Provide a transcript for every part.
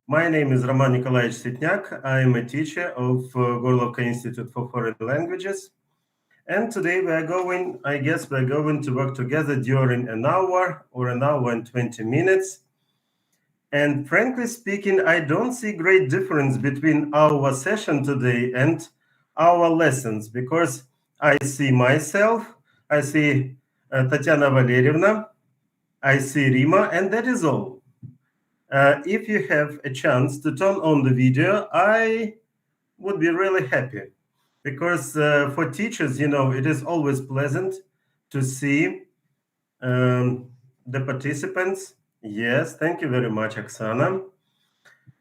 My name is Roman Nikolaevich Sitняк. I am a teacher of Gorlovka Institute for Foreign Languages. And today we're going to work together during an hour or an hour and 20 minutes. And frankly speaking, I don't see great difference between our session today and our lessons, because I see myself, I see Tatiana Valerievna, I see Rima, and that is all. If you have a chance to turn on the video, I would be really happy, because for teachers, it is always pleasant to see the participants. Yes, thank you very much, Oksana.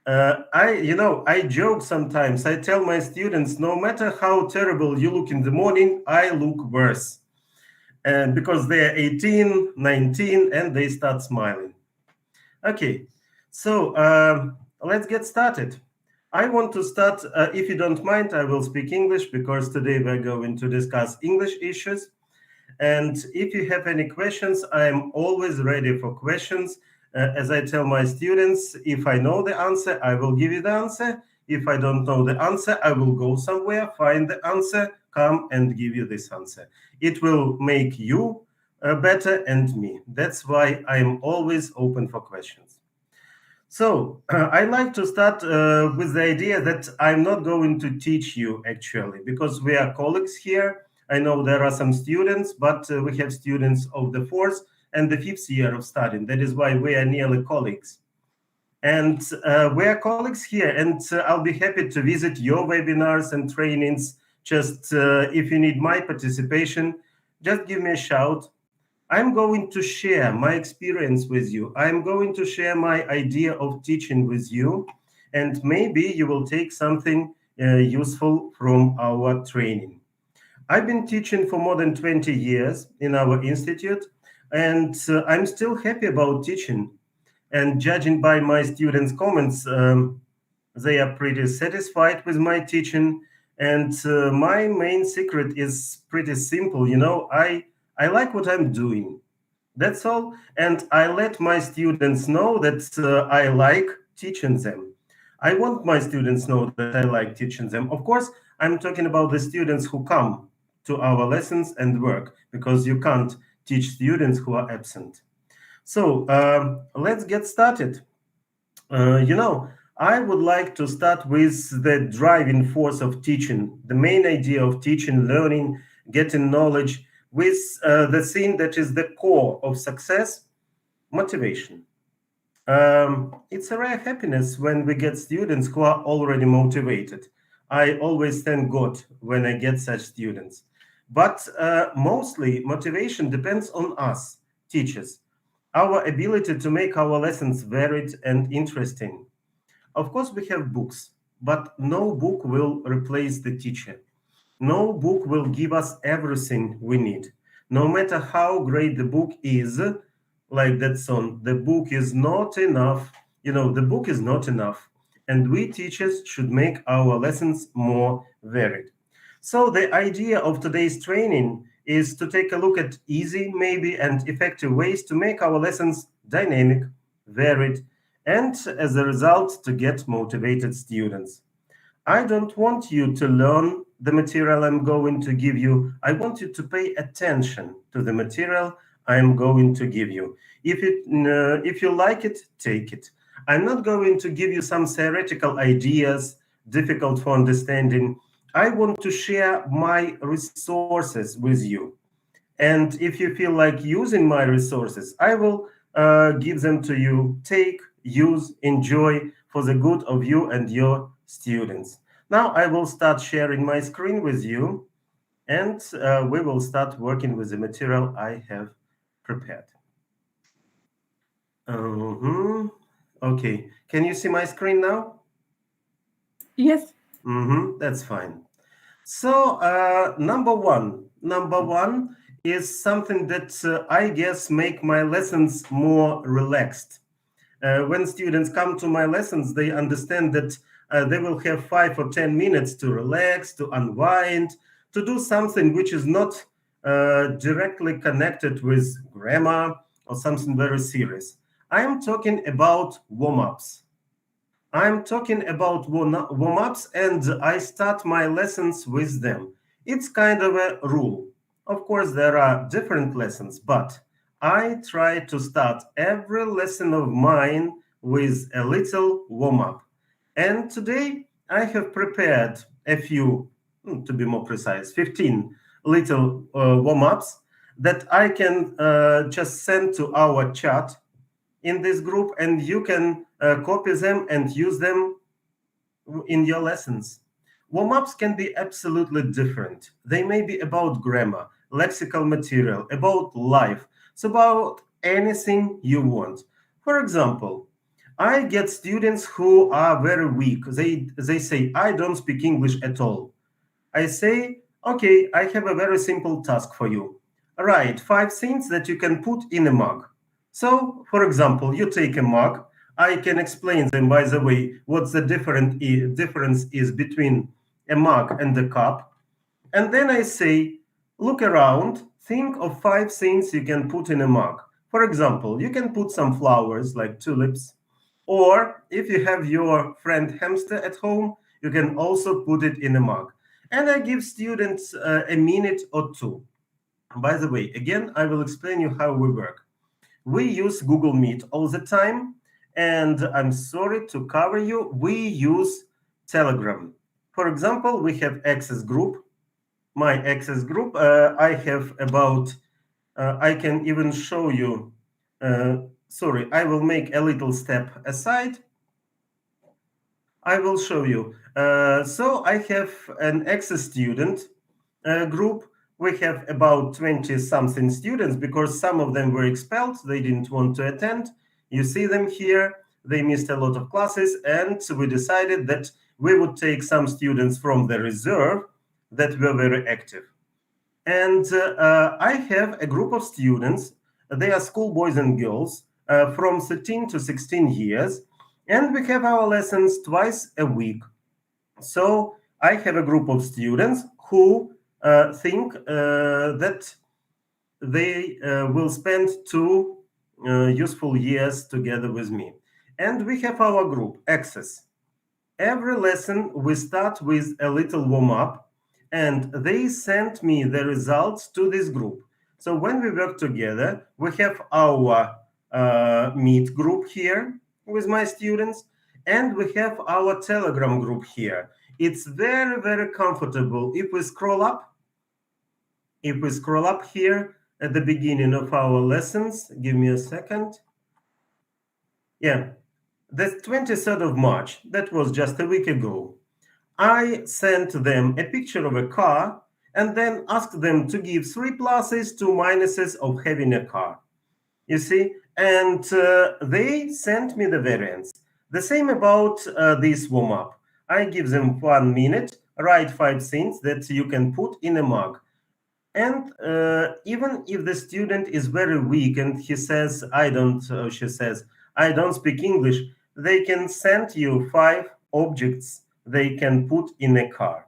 I joke sometimes. I tell my students, no matter how terrible you look in the morning, I look worse. And because they're 18, 19, and they start smiling. Okay, so let's get started. I want to start, if you don't mind, I will speak English, because today we're going to discuss English issues. And if you have any questions, I am always ready for questions. As I tell my students, if I know the answer, I will give you the answer. If I don't know the answer, I will go somewhere, find the answer, come and give you this answer. It will make you better and me. That's why I am always open for questions. So I like to start with the idea that I'm not going to teach you, actually, because we are colleagues here. I know there are some students, but we have students of the 4th and the 5th year of studying. That is why we are nearly colleagues. And we are colleagues here, and I'll be happy to visit your webinars and trainings. Just if you need my participation, just give me a shout. I'm going to share my experience with you. I'm going to share my idea of teaching with you, and maybe you will take something useful from our training. I've been teaching for more than 20 years in our institute, and I'm still happy about teaching. And judging by my students' comments, they are pretty satisfied with my teaching. And my main secret is pretty simple. I like what I'm doing. That's all. And I let my students know that I like teaching them. I want my students to know that I like teaching them. Of course, I'm talking about the students who come to our lessons and work, because you can't teach students who are absent. So let's get started. I would like to start with the driving force of teaching, the main idea of teaching, learning, getting knowledge, with the thing that is the core of success, motivation. It's a rare happiness when we get students who are already motivated. I always thank God when I get such students. But mostly motivation depends on us, teachers, our ability to make our lessons varied and interesting. Of course, we have books, but no book will replace the teacher. No book will give us everything we need. No matter how great the book is, like that song, the book is not enough. The book is not enough. And we teachers should make our lessons more varied. So the idea of today's training is to take a look at easy, maybe, and effective ways to make our lessons dynamic, varied, and as a result, to get motivated students. I don't want you to learn the material I'm going to give you. I want you to pay attention to the material I'm going to give you. If you like it, take it. I'm not going to give you some theoretical ideas, difficult for understanding. I want to share my resources with you. And if you feel like using my resources, I will give them to you. Take, use, enjoy for the good of you and your students. Now I will start sharing my screen with you, and we will start working with the material I have prepared. Okay, can you see my screen now? Yes. That's fine. So number one is something that I guess make my lessons more relaxed. When students come to my lessons, they understand that they will have 5 or 10 minutes to relax, to unwind, to do something which is not directly connected with grammar or something very serious. I am talking about warm-ups. I'm talking about warm-ups, and I start my lessons with them. It's kind of a rule. Of course, there are different lessons, but I try to start every lesson of mine with a little warm-up. And today I have prepared a few, to be more precise, 15 little warm-ups that I can just send to our chat in this group, and you can copy them and use them in your lessons. Warm-ups can be absolutely different. They may be about grammar, lexical material, about life. It's about anything you want. For example, I get students who are very weak. They say, I don't speak English at all. I say, okay, I have a very simple task for you. Write 5 things that you can put in a mug. So, for example, you take a mug. I can explain them, by the way, what the difference is between a mug and a cup. And then I say, look around, think of 5 things you can put in a mug. For example, you can put some flowers like tulips. Or if you have your friend hamster at home, you can also put it in a mug. And I give students a minute or two. By the way, again, I will explain you how we work. We use Google Meet all the time, and I'm sorry to cover you, we use Telegram. For example, we have access group. My access group, I have about, I can even show you, sorry, I will make a little step aside. I will show you. So I have an access student group. We have about 20-something students because some of them were expelled. They didn't want to attend. You see them here. They missed a lot of classes, and we decided that we would take some students from the reserve that were very active. And I have a group of students. They are schoolboys and girls from 13 to 16 years. And we have our lessons twice a week. So I have a group of students who think that they will spend 2 useful years together with me. And we have our group, Access. Every lesson we start with a little warm-up, and they send me the results to this group. So when we work together, we have our Meet group here with my students, and we have our Telegram group here. It's very, very comfortable. If we scroll up here at the beginning of our lessons, give me a second. Yeah, the 23rd of March, that was just a week ago. I sent them a picture of a car and then asked them to give 3 pluses, 2 minuses of having a car. You see, and they sent me the variants. The same about this warm-up. I give them 1 minute, write 5 things that you can put in a mug. And even if the student is very weak and he says, she says, I don't speak English, they can send you 5 objects they can put in a car.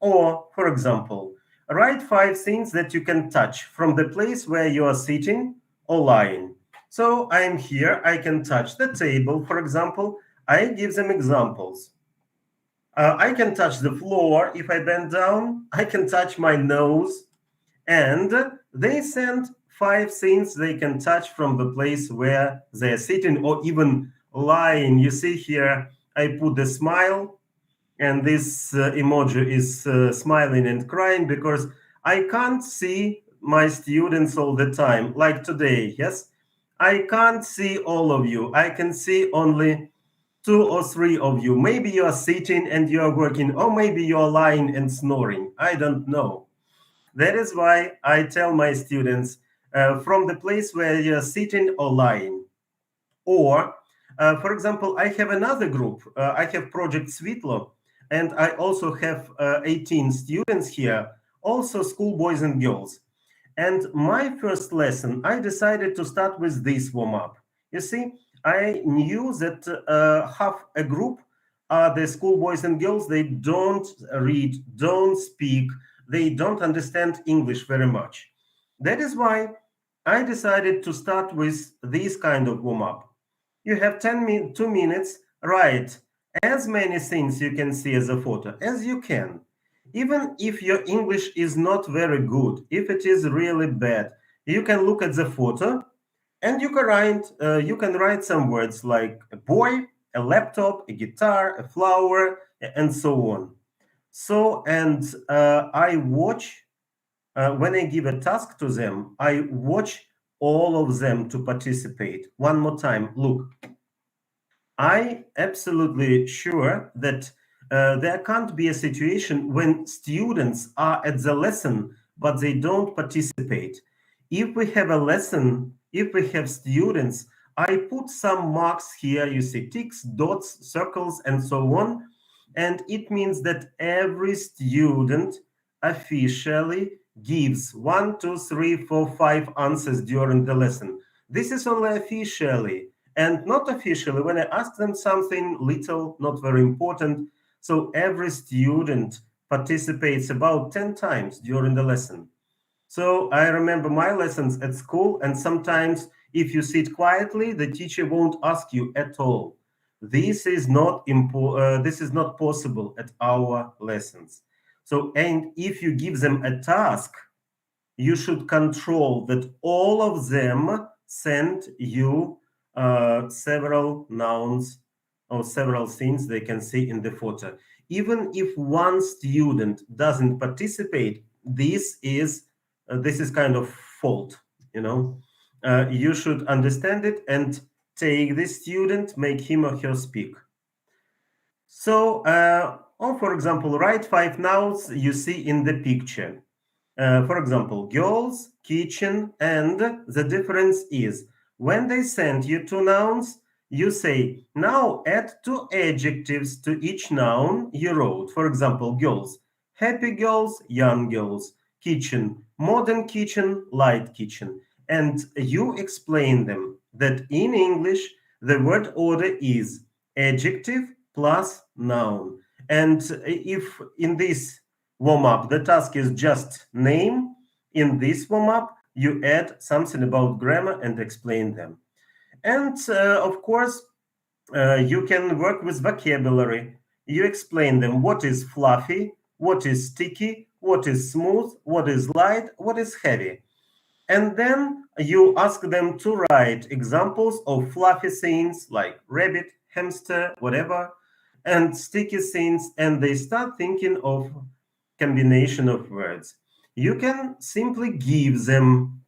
Or, for example, write 5 things that you can touch from the place where you are sitting or lying. So I'm here, I can touch the table, for example. I give them examples. I can touch the floor if I bend down. I can touch my nose. And they send 5 things they can touch from the place where they're sitting or even lying. You see here, I put the smile, and this emoji is smiling and crying because I can't see my students all the time, like today, yes? I can't see all of you. I can see only 2 or 3 of you. Maybe you are sitting and you are working, or maybe you are lying and snoring. I don't know. That is why I tell my students from the place where you're sitting or lying. Or, for example, I have another group. I have Project Svetlo, and I also have 18 students here, also schoolboys and girls. And my first lesson, I decided to start with this warm-up. You see, I knew that half a group are the schoolboys and girls. They don't read, don't speak, they don't understand English very much. That is why I decided to start with this kind of warm-up. You have 2 minutes, write as many things you can see as a photo as you can. Even if your English is not very good, if it is really bad, you can look at the photo and you can write some words like a boy, a laptop, a guitar, a flower, and so on. So, and I watch, when I give a task to them, I watch all of them to participate. One more time, look. I absolutely sure that there can't be a situation when students are at the lesson, but they don't participate. If we have a lesson, if we have students, I put some marks here, you see ticks, dots, circles, and so on. And it means that every student officially gives 1, 2, 3, 4, 5 answers during the lesson. This is only officially. And not officially, when I ask them something little, not very important. So every student participates about 10 times during the lesson. So I remember my lessons at school, and sometimes if you sit quietly, the teacher won't ask you at all. This is not possible at our lessons. So, and if you give them a task, you should control that all of them send you several nouns or several things they can see in the photo. Even if one student doesn't participate, this is kind of fault, you know. You should understand it and take the student, make him or her speak. So, or for example, write 5 nouns you see in the picture. For example, girls, kitchen, and the difference is when they send you 2 nouns, you say, now add 2 adjectives to each noun you wrote. For example, girls, happy girls, young girls, kitchen, modern kitchen, light kitchen. And you explain them that in English, the word order is adjective plus noun. And if in this warm-up, the task is just name. In this warm-up, you add something about grammar and explain them. And of course, you can work with vocabulary. You explain them what is fluffy, what is sticky, what is smooth, what is light, what is heavy. And then you ask them to write examples of fluffy things like rabbit, hamster, whatever, and sticky things, and they start thinking of combination of words. You can simply give them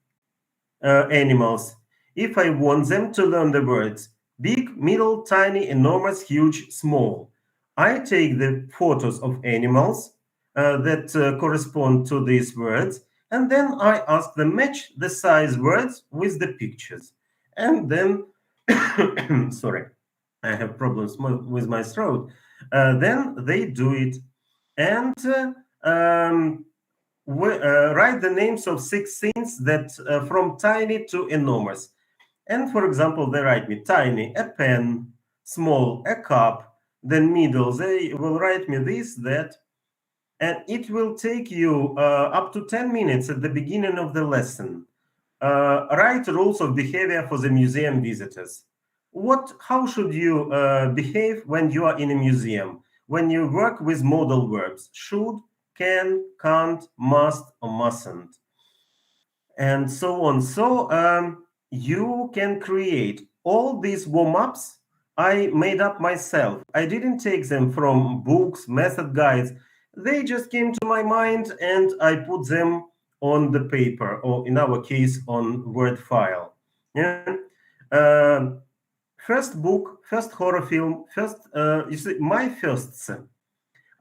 animals. If I want them to learn the words big, middle, tiny, enormous, huge, small, I take the photos of animals that correspond to these words, and then I ask them match the size words with the pictures. And then, sorry, I have problems with my throat. Then they do it. And write the names of 6 things that from tiny to enormous. And for example, they write me tiny, a pen, small, a cup, then middle, they will write me this, that, and it will take you up to 10 minutes at the beginning of the lesson. Write rules of behavior for the museum visitors. How should you behave when you are in a museum? When you work with modal verbs, should, can, can't, must, or mustn't, and so on. So you can create all these warm-ups. I made up myself. I didn't take them from books, method guides. They just came to my mind and I put them on the paper, or in our case, on Word file. Yeah. First book, first horror film, you see, my firsts.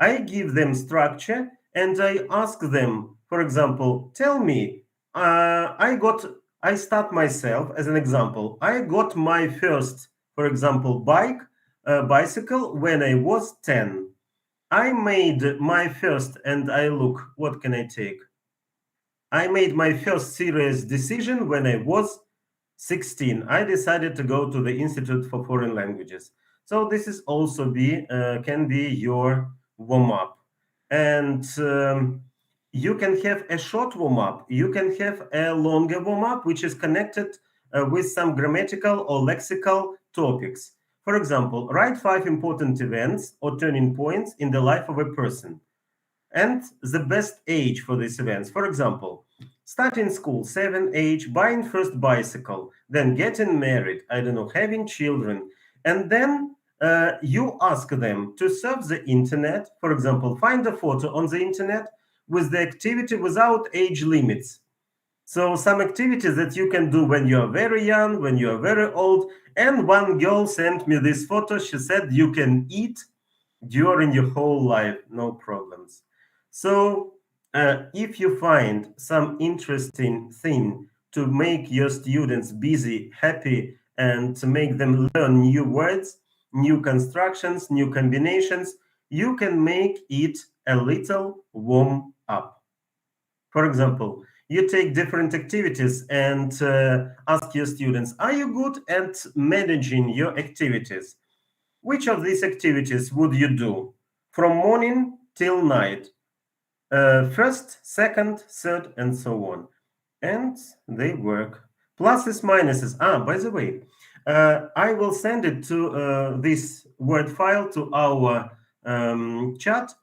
I give them structure and I ask them, for example, tell me, I start myself as an example. I got my first, for example, bicycle when I was 10. I made my first, and I look, what can I take? I made my first serious decision when I was 16. I decided to go to the Institute for Foreign Languages. So this is also can be your warm-up. And you can have a short warm-up. You can have a longer warm-up, which is connected with some grammatical or lexical topics. For example, write 5 important events or turning points in the life of a person and the best age for these events. For example, starting school, 7 age, buying first bicycle, then getting married, I don't know, having children, and then you ask them to surf the internet. For example, find a photo on the internet with the activity without age limits. So some activities that you can do when you are very young, when you are very old. And one girl sent me this photo. She said you can eat during your whole life, no problems. So if you find some interesting thing to make your students busy, happy, and to make them learn new words, new constructions, new combinations, you can make it a little warm up. For example, you take different activities and ask your students, are you good at managing your activities? Which of these activities would you do from morning till night? First, second, third, and so on. And they work. Pluses, minuses. By the way, I will send it to this Word file to our chat.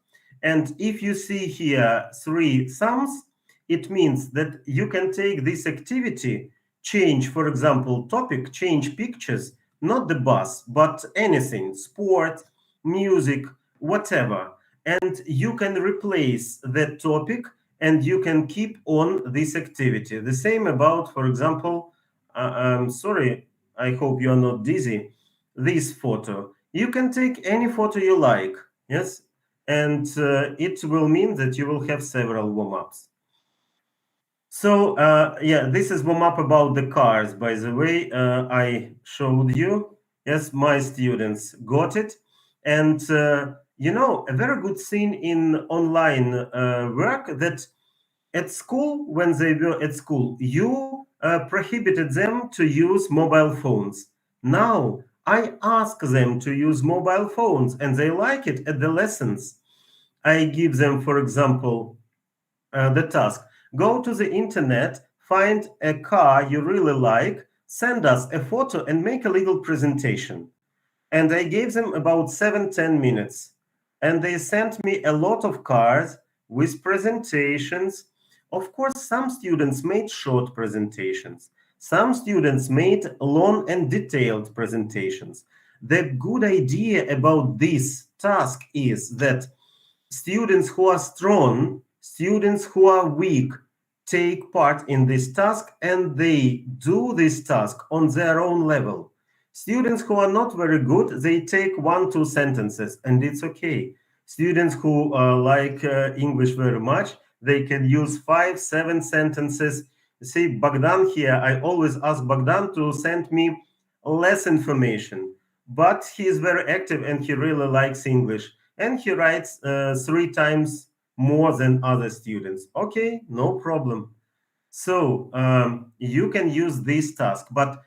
And if you see here 3 sums, it means that you can take this activity, change, for example, topic, change pictures, not the bus, but anything, sport, music, whatever. And you can replace that topic and you can keep on this activity. The same about, for example, I'm sorry, I hope you're not dizzy, this photo. You can take any photo you like, yes? And it will mean that you will have several warm-ups. So, yeah, this is warm-up about the cars, by the way. I showed you. Yes, my students got it. And, you know, a very good thing in online work that at school, when they were at school, you prohibited them to use mobile phones. Now, I ask them to use mobile phones, and they like it at the lessons. I give them, for example, the task. Go to the internet, find a car you really like, send us a photo, and make a little presentation. And I gave them about 7-10 minutes. And they sent me a lot of cars with presentations. Of course, some students made short presentations. Some students made long and detailed presentations. The good idea about this task is that students who are strong, students who are weak, take part in this task and they do this task on their own level. Students who are not very good, they take 1-2 sentences and it's okay. Students who like English very much, they can use 5-7 sentences. See, Bogdan here, I always ask Bogdan to send me less information, but he is very active and he really likes English. And he writes 3 times more than other students. Okay, no problem. So you can use this task, but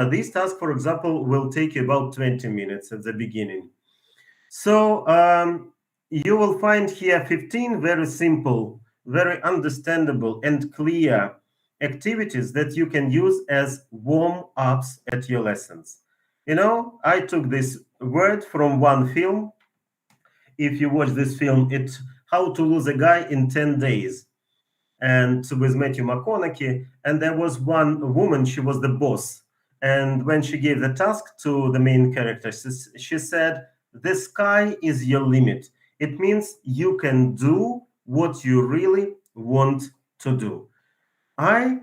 this task, for example, will take you about 20 minutes at the beginning. So you will find here 15 very simple, very understandable and clear activities that you can use as warm-ups at your lessons. You know, I took this word from one film. If you watch this film, it's How to Lose a Guy in 10 Days, and with Matthew McConaughey. And there was one woman, she was the boss. And when she gave the task to the main character, she said, the sky is your limit. It means you can do what you really want to do. I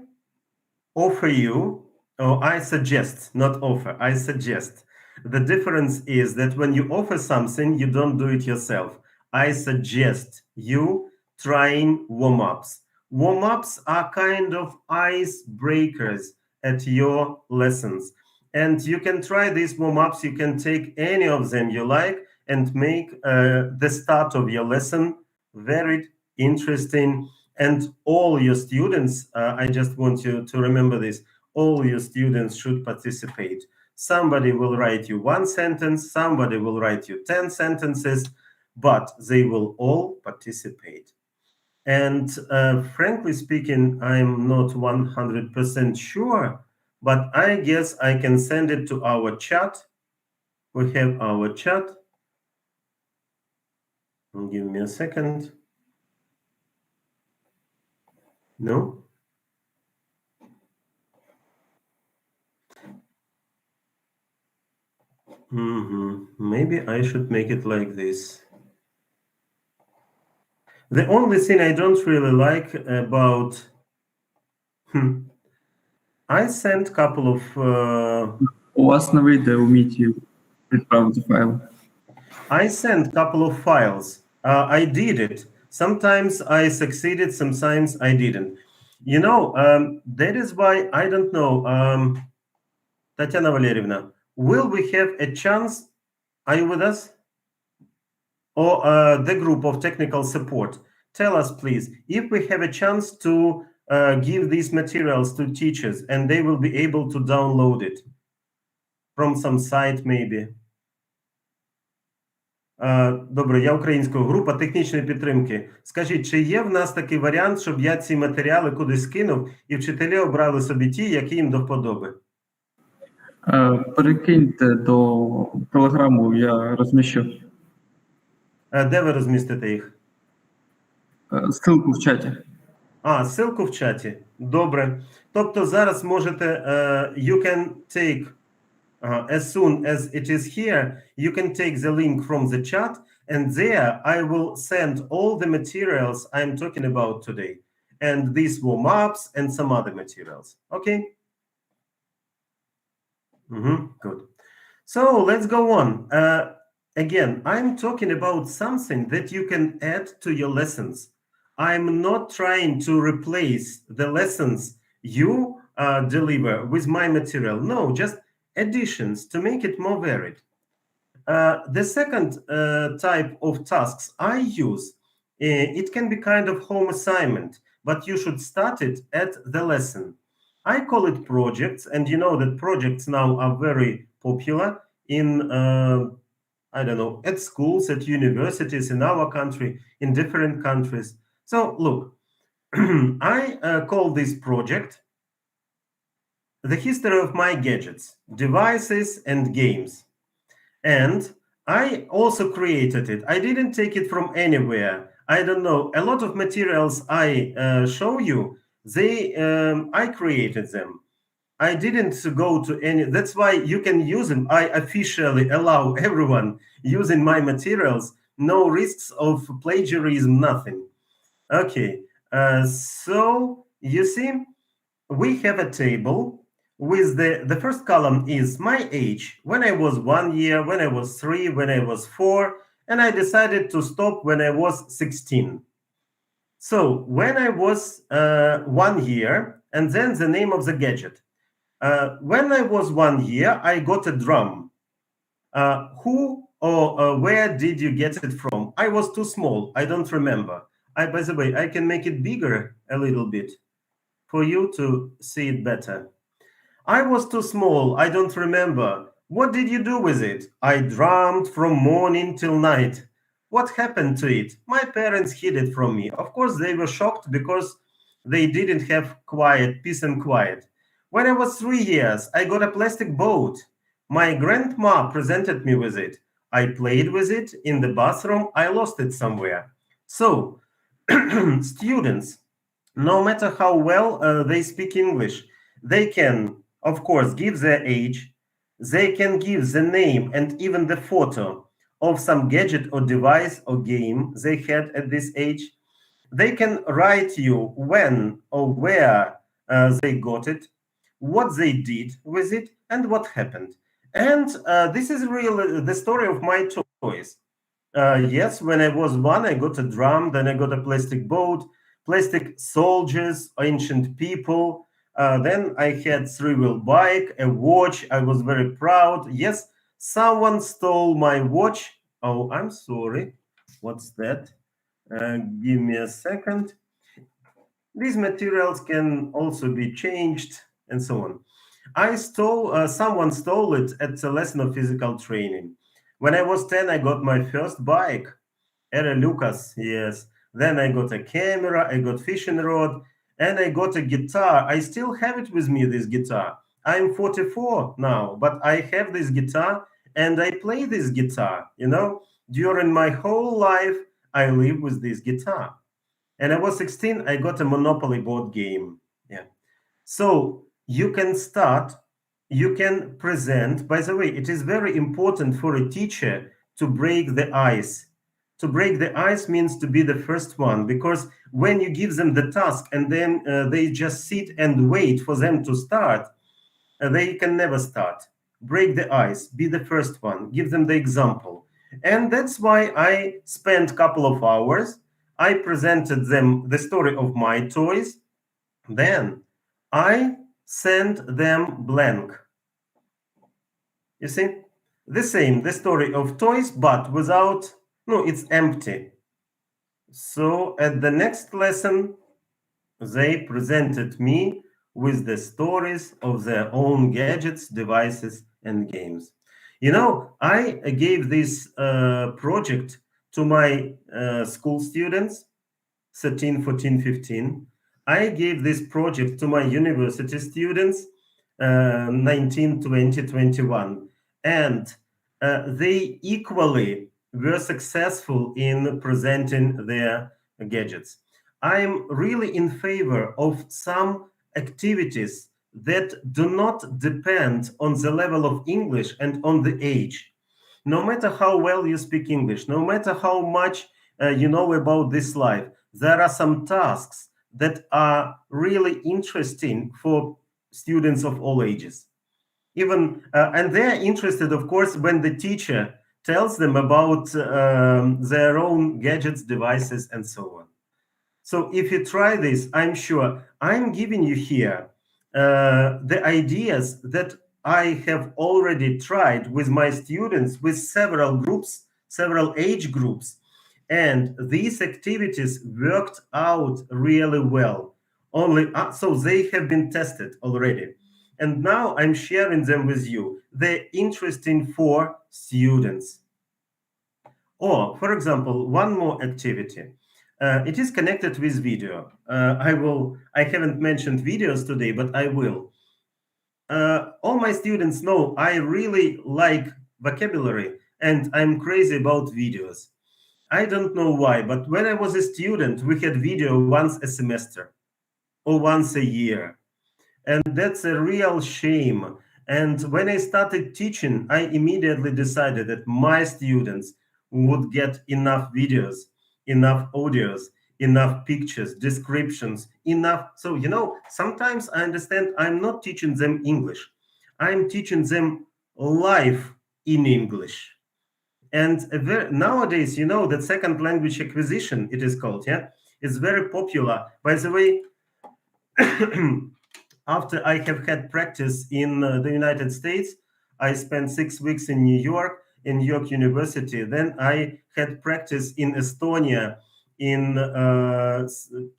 offer you, or I suggest, not offer, I suggest. The difference is that when you offer something, you don't do it yourself. I suggest you trying warm-ups. Warm-ups are kind of icebreakers at your lessons. And you can try these warm-ups. You can take any of them you like and make the start of your lesson very interesting. And all your students, I just want you to remember this, all your students should participate. Somebody will write you 1 sentence, somebody will write you 10 sentences, but they will all participate. And frankly speaking, I'm not 100% sure, but I guess I can send it to our chat. We have our chat. Give me a second. No? Maybe I should make it like this. The only thing I don't really like about... I sent a couple of... У вас на відео в міті відправити файл. I sent a couple of files. I did it. Sometimes I succeeded, sometimes I didn't. You know, that is why I don't know. Tatiana Valerievna, will we have a chance? Are you with us? Or the group of technical support? Tell us, please, if we have a chance to give these materials to teachers and they will be able to download it from some site, maybe. Добре, я українською. Група технічної підтримки. Скажіть, чи є в нас такий варіант, щоб я ці матеріали кудись скинув і вчителі обрали собі ті, які їм до вподоби? Перекиньте до телеграму, я розміщу. Де ви розмістите їх? Ссылку в чаті. Ссылку в чаті. Добре. Тобто зараз можете, you can take, as soon as it is here, you can take the link from the chat, and there I will send all the materials I'm talking about today. And these warm-ups and some other materials. Okay? Good. So let's go on. Again, I'm talking about something that you can add to your lessons. I'm not trying to replace the lessons you deliver with my material. No, just additions to make it more varied. The second type of tasks I use, it can be kind of home assignment, but you should start it at the lesson. I call it projects, and you know that projects now are very popular in, I don't know, at schools, at universities, in our country, in different countries. So look, I call this project the history of my gadgets, devices, and games. And I also created it. I didn't take it from anywhere. I don't know. A lot of materials I show you, I created them. I didn't go to any. That's why you can use them. I officially allow everyone using my materials. No risks of plagiarism, nothing. Okay. So you see, we have a table with the first column is my age, when I was 1 year, when I was 3, when I was 4, and I decided to stop when I was 16. So when I was 1 year, and then the name of the gadget. When I was 1 year, I got a drum. Who or where did you get it from? I was too small. I don't remember. By the way, I can make it bigger a little bit for you to see it better. I was too small. I don't remember. What did you do with it? I drummed from morning till night. What happened to it? My parents hid it from me. Of course, they were shocked because they didn't have peace and quiet. When I was 3 years, I got a plastic boat. My grandma presented me with it. I played with it in the bathroom. I lost it somewhere. So, students, no matter how well they speak English, they can, of course, give their age. They can give the name and even the photo of some gadget or device or game they had at this age. They can write you when or where they got it, what they did with it, and what happened. And this is really the story of my toys. Yes, when I was 1, I got a drum, then I got a plastic boat, plastic soldiers, ancient people. Then I had 3-wheel bike, a watch. I was very proud. Yes, someone stole my watch. Oh, I'm sorry. What's that? Give me a second. These materials can also be changed and so on. Someone stole it at a lesson of physical training. When I was 10, I got my first bike. Era Lucas, yes. Then I got a camera, I got fishing rod, and I got a guitar. I still have it with me, this guitar. I'm 44 now, but I have this guitar, and I play this guitar. During my whole life, I live with this guitar. And I was 16, I got a Monopoly board game. Yeah. So you can start, you can present. By the way, it is very important for a teacher to break the ice. To break the ice means to be the first one, because when you give them the task and then they just sit and wait for them to start, they can never start. Break the ice, be the first one, give them the example. And that's why I spent a couple of hours. I presented them the story of my toys. Then I sent them blank. You see? The same, the story of toys, but without, no, it's empty. So at the next lesson, they presented me with the stories of their own gadgets, devices, and games. I gave this project to my school students, 13, 14, 15. I gave this project to my university students, 19, 20, 21. And they equally were successful in presenting their gadgets. I'm really in favor of some activities that do not depend on the level of English and on the age. No matter how well you speak English, no matter how much you know about this life, there are some tasks that are really interesting for students of all ages. Even and they're interested, of course, when the teacher tells them about their own gadgets, devices, and so on. So if you try this, I'm sure I'm giving you here the ideas that I have already tried with my students, with several groups, several age groups. And these activities worked out really well. So they have been tested already. And now I'm sharing them with you. They're interesting for students. Or, for example, one more activity. It is connected with video. I haven't mentioned videos today, but I will. All my students know I really like vocabulary and I'm crazy about videos. I don't know why, but when I was a student, we had video once a semester or once a year. And that's a real shame. And when I started teaching, I immediately decided that my students would get enough videos, enough audios, enough pictures, descriptions, enough. So, sometimes I understand I'm not teaching them English. I'm teaching them life in English. And nowadays, that second language acquisition, it is called, is very popular. By the way, after I have had practice in the United States, I spent 6 weeks in New York University. Then I had practice in Estonia, in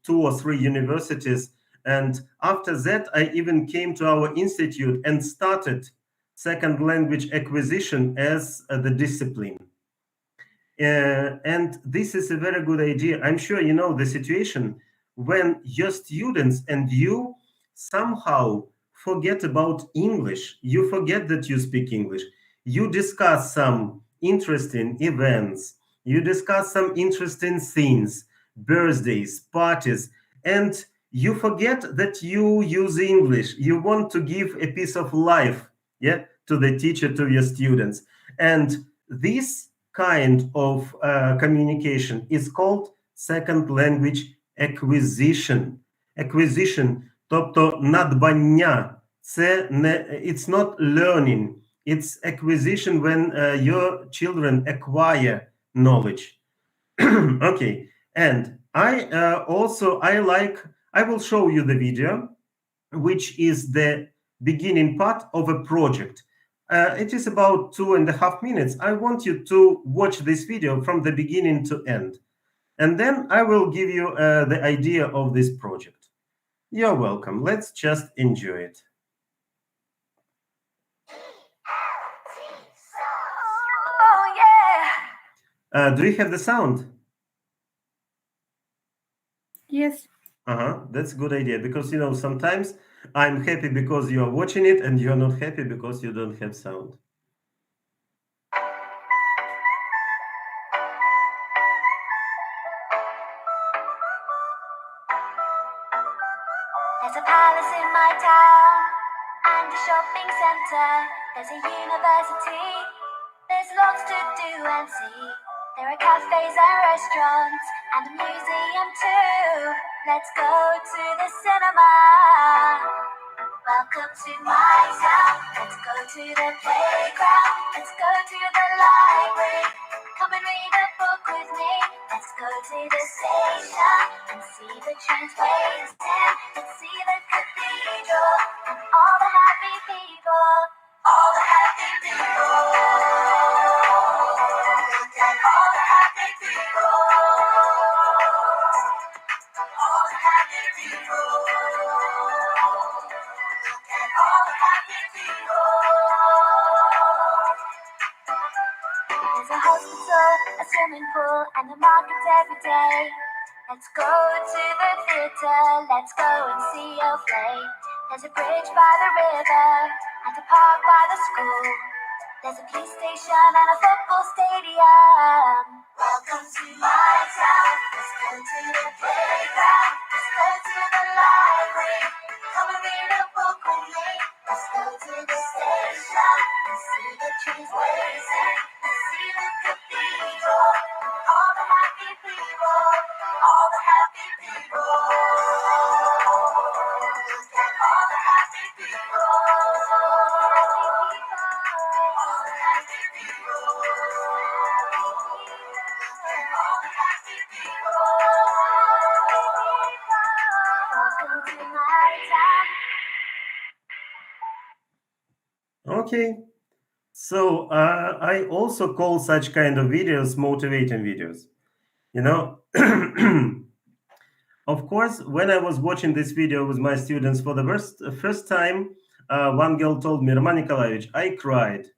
2 or 3 universities. And after that, I even came to our institute and started second language acquisition as the discipline. And this is a very good idea. I'm sure you know the situation when your students and you somehow forget about English. You forget that you speak English. You discuss some interesting events. You discuss some interesting things, birthdays, parties, and you forget that you use English. You want to give a piece of life, to the teacher, to your students. And this kind of communication is called second language acquisition. Acquisition, тобто надбання, it's not learning, it's acquisition when your children acquire knowledge. Okay, and I will show you the video, which is the beginning part of a project. It is about 2.5 minutes. I want you to watch this video from the beginning to end. And then I will give you the idea of this project. You're welcome. Let's just enjoy it. Oh, yeah. Do you have the sound? Yes. That's a good idea, because sometimes I'm happy because you are watching it and you're not happy because you don't have sound. There's a palace in my town and a shopping centre. There's a university. There's lots to do and see. There are cafes and restaurants and a museum too. Let's go to the cinema. Welcome to my town. Let's go to the playground. Let's go to the library. Come and read a book with me. Let's go to the station and see the trains waiting. Let's see the cathedral and all the happy people. All the happy people. Look at all the happy people. All the happy people. Look at all the happy people. There's a hospital, a swimming pool, and a market every day. Let's go to the theatre, let's go and see a play. There's a bridge by the river, and a park by the school. There's a police station and a football stadium. Welcome to my town. Let's go to the playground. Let's go to the library. Come and read a book with me. Let's go to the station and see the trees waving. Let's see the cathedral. All the happy people. All the happy people. Look at all the happy people. All the happy people. Look at all the happy people. Welcome to my town. Okay. So I also call such kind of videos motivating videos. You know, of course, when I was watching this video with my students for the first time, one girl told me, Roman Nikolaevich, I cried.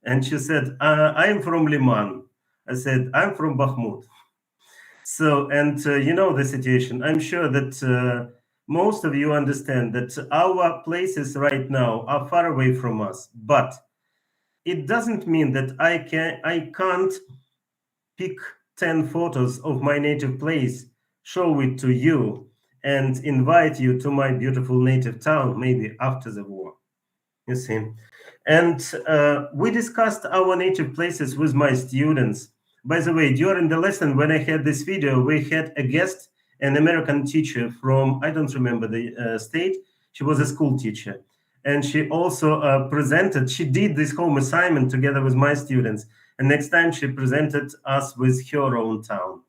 And she said, I am from Liman. I said, I'm from Bakhmut. So, and you know the situation. I'm sure that most of you understand that our places right now are far away from us. But it doesn't mean that I can't pick 10 photos of my native place, show it to you, and invite you to my beautiful native town, maybe after the war. You see? And we discussed our native places with my students. By the way, during the lesson, when I had this video, we had a guest, an American teacher from, I don't remember the state. She was a school teacher. And she also presented, she did this home assignment together with my students. And next time she presented us with her own town.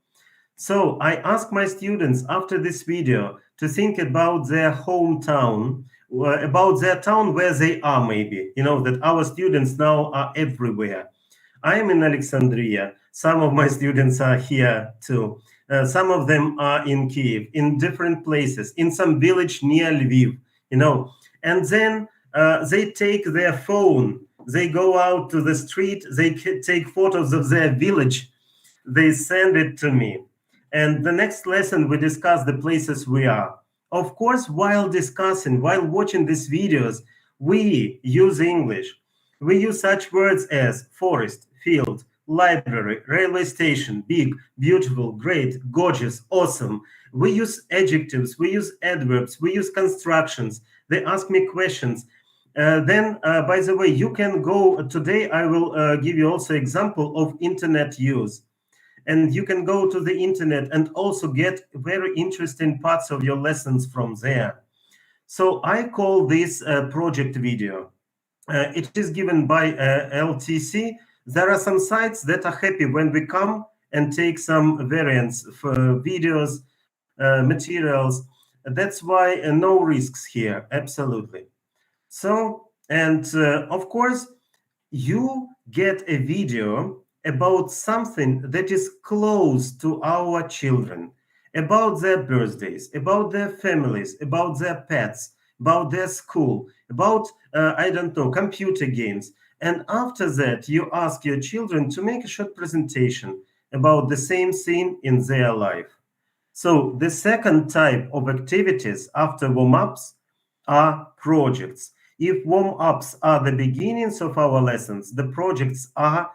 So I asked my students after this video to think about their hometown, about their town where they are maybe. You know, that our students now are everywhere. I am in Alexandria. Some of my students are here too. Some of them are in Kiev, in different places, in some village near Lviv, you know. And then they take their phone, they go out to the street, they take photos of their village, they send it to me. And the next lesson, we discuss the places we are. Of course, while discussing, while watching these videos, we use English. We use such words as forest, field, library, railway station, big, beautiful, great, gorgeous, awesome. We use adjectives, we use adverbs, we use constructions. They ask me questions. Then, by the way, you can go, today I will give you also example of internet use. And you can go to the internet and also get very interesting parts of your lessons from there. So I call this project video. It is given by LTC. There are some sites that are happy when we come and take some variants for videos, materials. That's why no risks here, absolutely. So, and of course, you get a video about something that is close to our children, about their birthdays, about their families, about their pets, about their school, about, I don't know, computer games. And after that, you ask your children to make a short presentation about the same thing in their life. So the second type of activities after warm-ups are projects. If warm-ups are the beginnings of our lessons, the projects are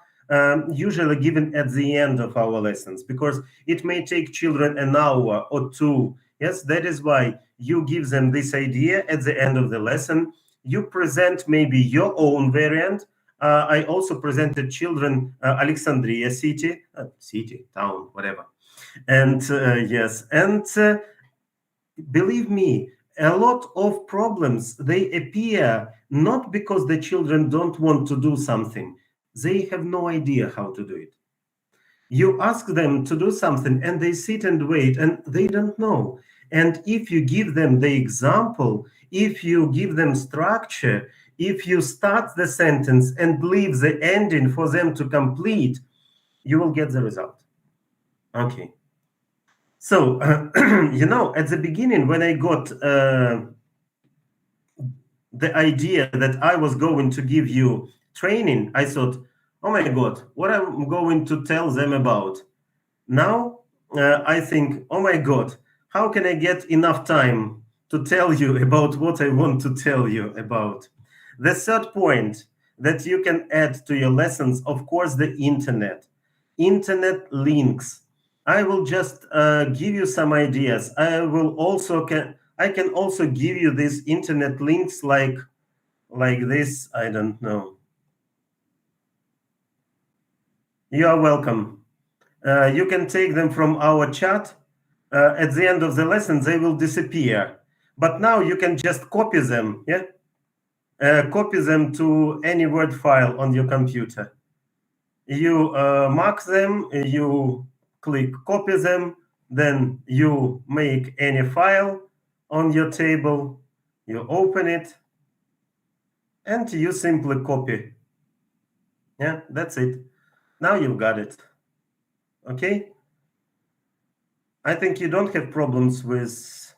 usually given at the end of our lessons, because it may take children an hour or two. Yes, that is why you give them this idea at the end of the lesson. You present maybe your own variant. I also presented children Alexandria city, town, whatever. And yes, and believe me, a lot of problems, they appear not because the children don't want to do something. They have no idea how to do it. You ask them to do something and they sit and wait and they don't know. And if you give them the example, if you give them structure, if you start the sentence and leave the ending for them to complete, you will get the result. Okay. So, you know, at the beginning, when I got the idea that I was going to give you training, I thought, oh my God, what I'm going to tell them about. Now, I think, oh my God, how can I get enough time to tell you about what I want to tell you about? The third point that you can add to your lessons, of course, the internet links. I will just give you some ideas. I can also give you these internet links like this. I don't know. You are welcome. You can take them from our chat. At the end of the lesson, they will disappear. But now you can just copy them. Yeah, copy them to any Word file on your computer. You mark them. You click copy them. Then you make any file on your table. You open it, and you simply copy. Yeah, that's it. Now you've got it. Okay. I think you don't have problems with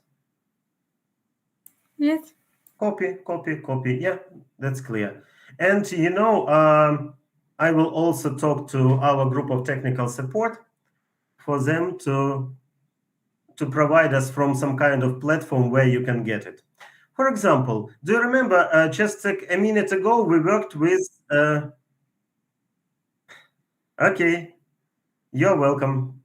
Yes. copy. Yeah, that's clear. And you know, I will also talk to our group of technical support for them to provide us from some kind of platform where you can get it. For example, do you remember just a minute ago we worked with okay, you're welcome.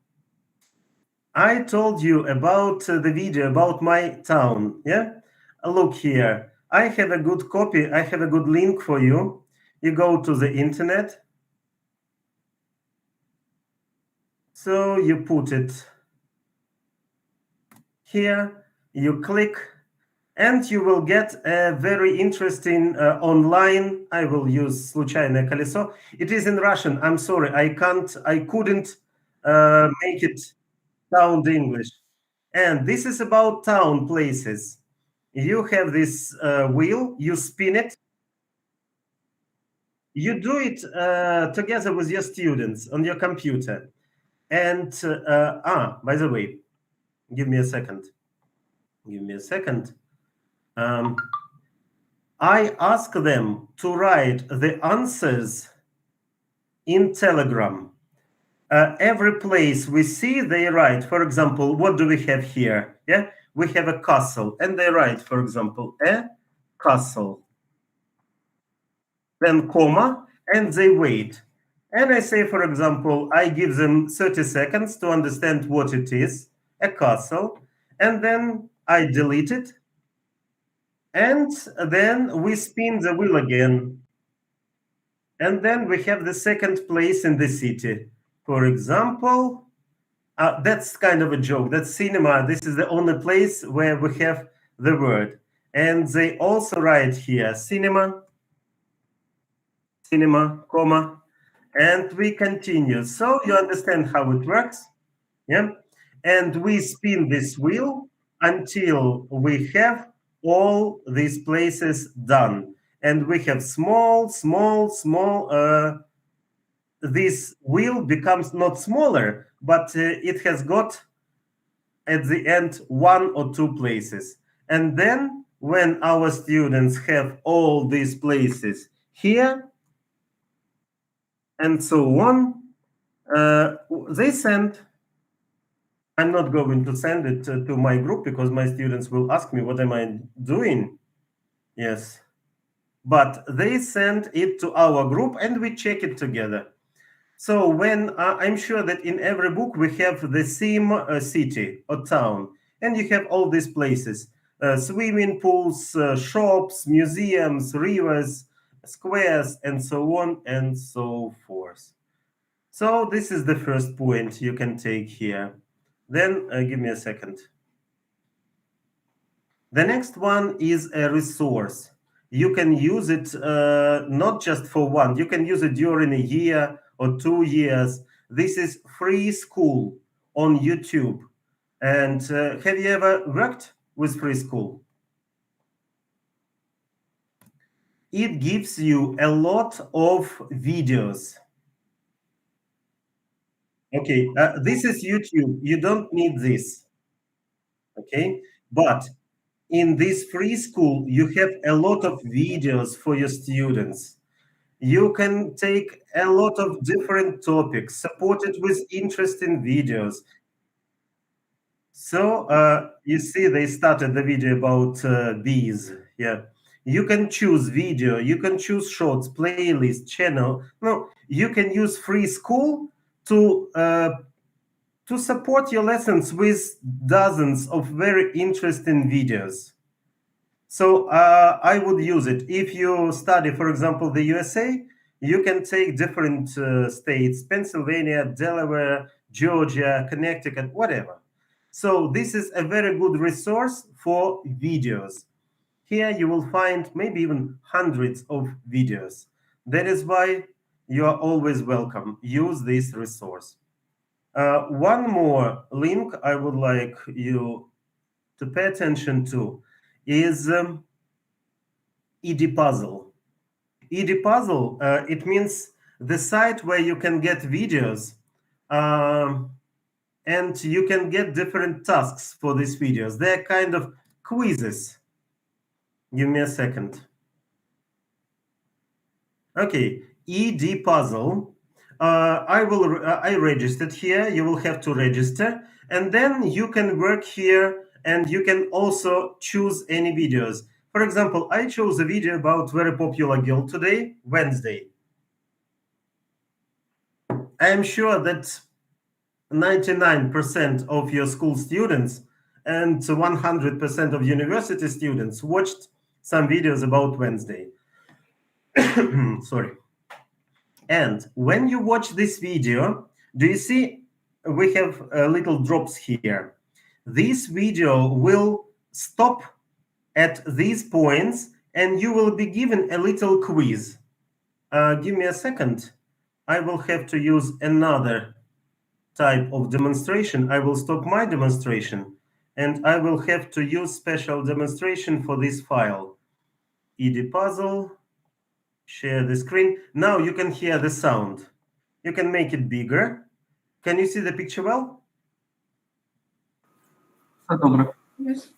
I told you about the video about my town. Yeah, look here. I have a good copy. I have a good link for you. You go to the internet. So you put it here. You click, and you will get a very interesting online. I will use случайное колесо. It is in Russian. I'm sorry. I couldn't make it sound English. And this is about town places. You have this wheel, you spin it. You do it together with your students on your computer. And, by the way, give me a second. I ask them to write the answers in Telegram. Every place we see, they write, for example, what do we have here? Yeah, we have a castle, and they write, for example, a castle. Then comma, and they wait. And I say, for example, I give them 30 seconds to understand what it is, a castle, and then I delete it. And then we spin the wheel again. And then we have the second place in the city. For example, that's kind of a joke. That's cinema. This is the only place where we have the word. And they also write here, cinema, comma, and we continue. So you understand how it works. Yeah. And we spin this wheel until we have all these places done. And we have small, this wheel becomes not smaller, but it has got at the end 1 or 2 places. And then when our students have all these places here and so on, they send. I'm not going to send it to my group because my students will ask me, what am I doing? Yes. But they send it to our group and we check it together. So when I'm sure that in every book we have the same city or town, and you have all these places. swimming pools, shops, museums, rivers, squares, and so on and so forth. So this is the first point you can take here. Then give me a second. The next one is a resource. You can use it not just for one, you can use it during a year or 2 years. This is Free School on YouTube. And have you ever worked with Free School? It gives you a lot of videos. Okay, this is YouTube. You don't need this. Okay, but in this Free School, you have a lot of videos for your students. You can take a lot of different topics, supported with interesting videos. So you see, they started the video about bees. Yeah, you can choose video, you can choose shorts, playlist, channel. No, you can use Free School to support your lessons with dozens of very interesting videos. So I would use it. If you study, for example, the USA, you can take different states, Pennsylvania, Delaware, Georgia, Connecticut, whatever. So this is a very good resource for videos. Here you will find maybe even hundreds of videos. That is why you are always welcome. Use this resource. One more link I would like you to pay attention to is Edpuzzle. Edpuzzle, it means the site where you can get videos and you can get different tasks for these videos. They're kind of quizzes. Give me a second. Okay, Edpuzzle. I registered here. You will have to register, and then you can work here, and you can also choose any videos. For example, I chose a video about very popular girl today, Wednesday. I am sure that 99% of your school students and 100% of university students watched some videos about Wednesday. Sorry. And when you watch this video, do you see we have little drops here? This video will stop at these points and you will be given a little quiz. Give me a second. I will have to use another type of demonstration. I will stop my demonstration and I will have to use special demonstration for this file. Edpuzzle. Share the screen. Now you can hear the sound. You can make it bigger. Can you see the picture well? Все добре. Yes.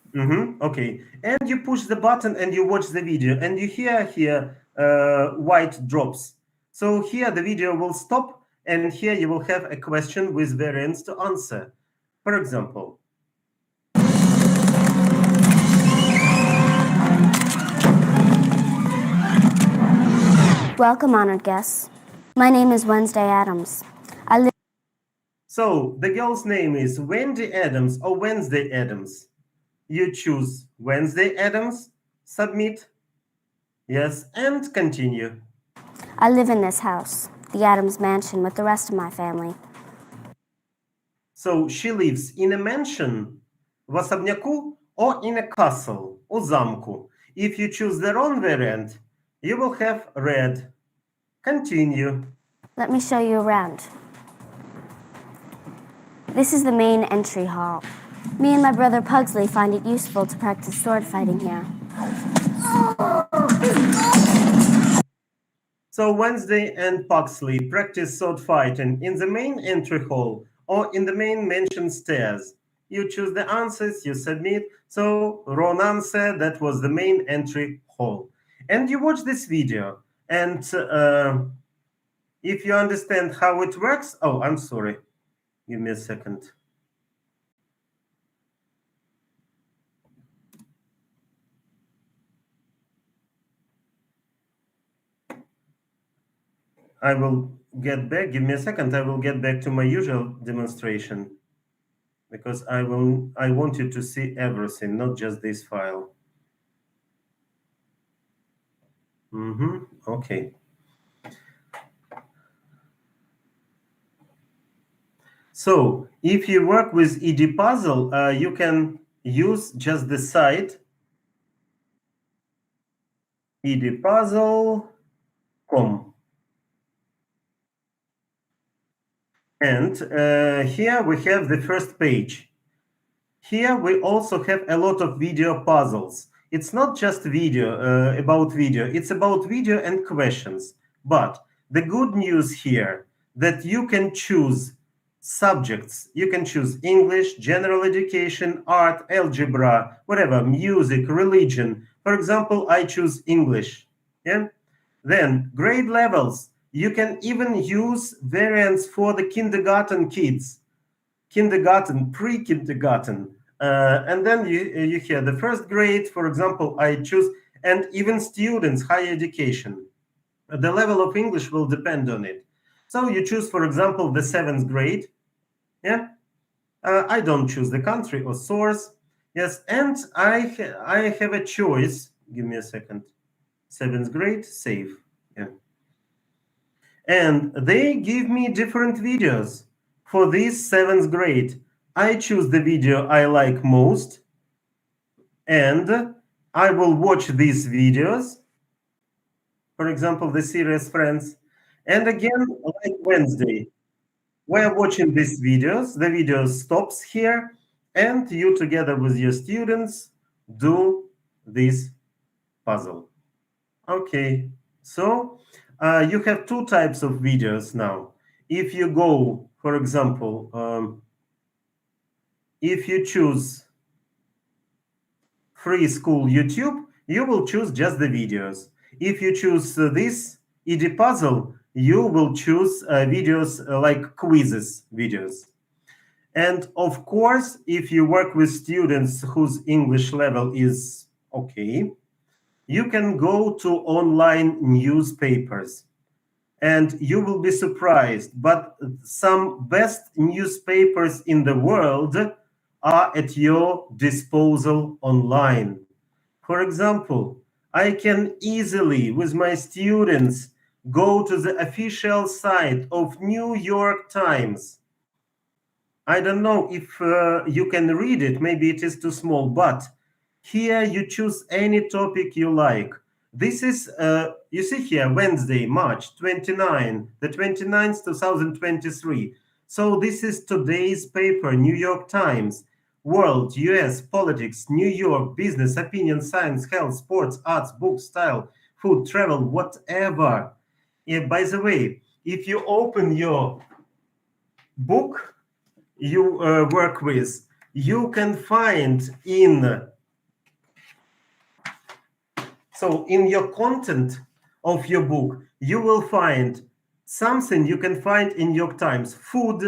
Okay. And you push the button and you watch the video and you hear here white drops. So here the video will stop and here you will have a question with variants to answer. For example, Welcome, honored guests. My name is Wednesday Adams. so the girl's name is Wendy Adams or Wednesday Adams. You choose Wednesday Adams, submit, yes, and continue. I live in this house, the Adams mansion, with the rest of my family. So she lives in a mansion, в особняку, or in a castle, у замку. If you choose the wrong variant, you will have red. Continue. Let me show you around. This is the main entry hall. Me and my brother Pugsley find it useful to practice sword fighting here. So Wednesday and Pugsley practice sword fighting in the main entry hall or in the main mansion stairs. You choose the answers, you submit. So wrong answer, that was the main entry hall. And you watch this video. And if you understand how it works, oh, I'm sorry. Give me a second. I will get back. Give me a second. I will get back to my usual demonstration. because I want you to see everything, not just this file. Okay. So if you work with Edpuzzle, you can use just the site edpuzzle.com. And here we have the first page. Here we also have a lot of video puzzles. It's not just video, about video, it's about video and questions. But the good news here that you can choose subjects. You can choose English, general education, art, algebra, whatever, music, religion. For example, I choose English. Yeah. Then grade levels. You can even use variants for the kindergarten kids, kindergarten, pre-kindergarten. And then you hear the first grade, for example, I choose, and even students, higher education. The level of English will depend on it. So you choose, for example, the 7th grade. Yeah. I don't choose the country or source. Yes, and I have a choice. Give me a second. 7th grade, save. Yeah. And they give me different videos for this 7th grade. I choose the video I like most, and I will watch these videos. For example, the series Friends. And again, like Wednesday, we're watching these videos. The video stops here, and you together with your students do this puzzle. Okay, so you have two types of videos now. If you go, for example, if you choose free school YouTube, you will choose just the videos. If you choose this Edpuzzle, you will choose videos like quizzes videos. And of course, if you work with students whose English level is okay, you can go to online newspapers. And you will be surprised, but some best newspapers in the world are at your disposal online. For example, I can easily, with my students, go to the official site of New York Times. I don't know if you can read it, maybe it is too small, but here you choose any topic you like. This is, you see here, Wednesday, March 29, the 29th, 2023. So this is today's paper, New York Times, World, US, Politics, New York, Business, Opinion, Science, Health, Sports, Arts, Books, Style, Food, Travel, whatever. Yeah, by the way, if you open your book you work with, you can find in your content of your book, you will find something you can find in New York Times: food,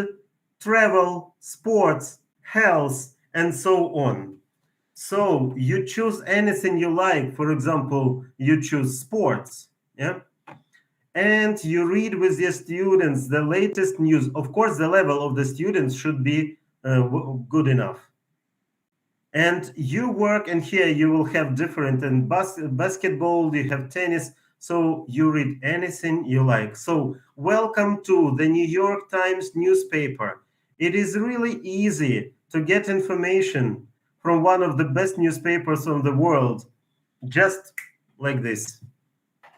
travel, sports, health, and so on. So you choose anything you like. For example, you choose sports, yeah? And you read with your students the latest news. Of course, the level of the students should be good enough. And you work, and here you will have different, and basketball, you have tennis, so you read anything you like. So welcome to the New York Times newspaper. It is really easy to get information from one of the best newspapers on the world, just like this.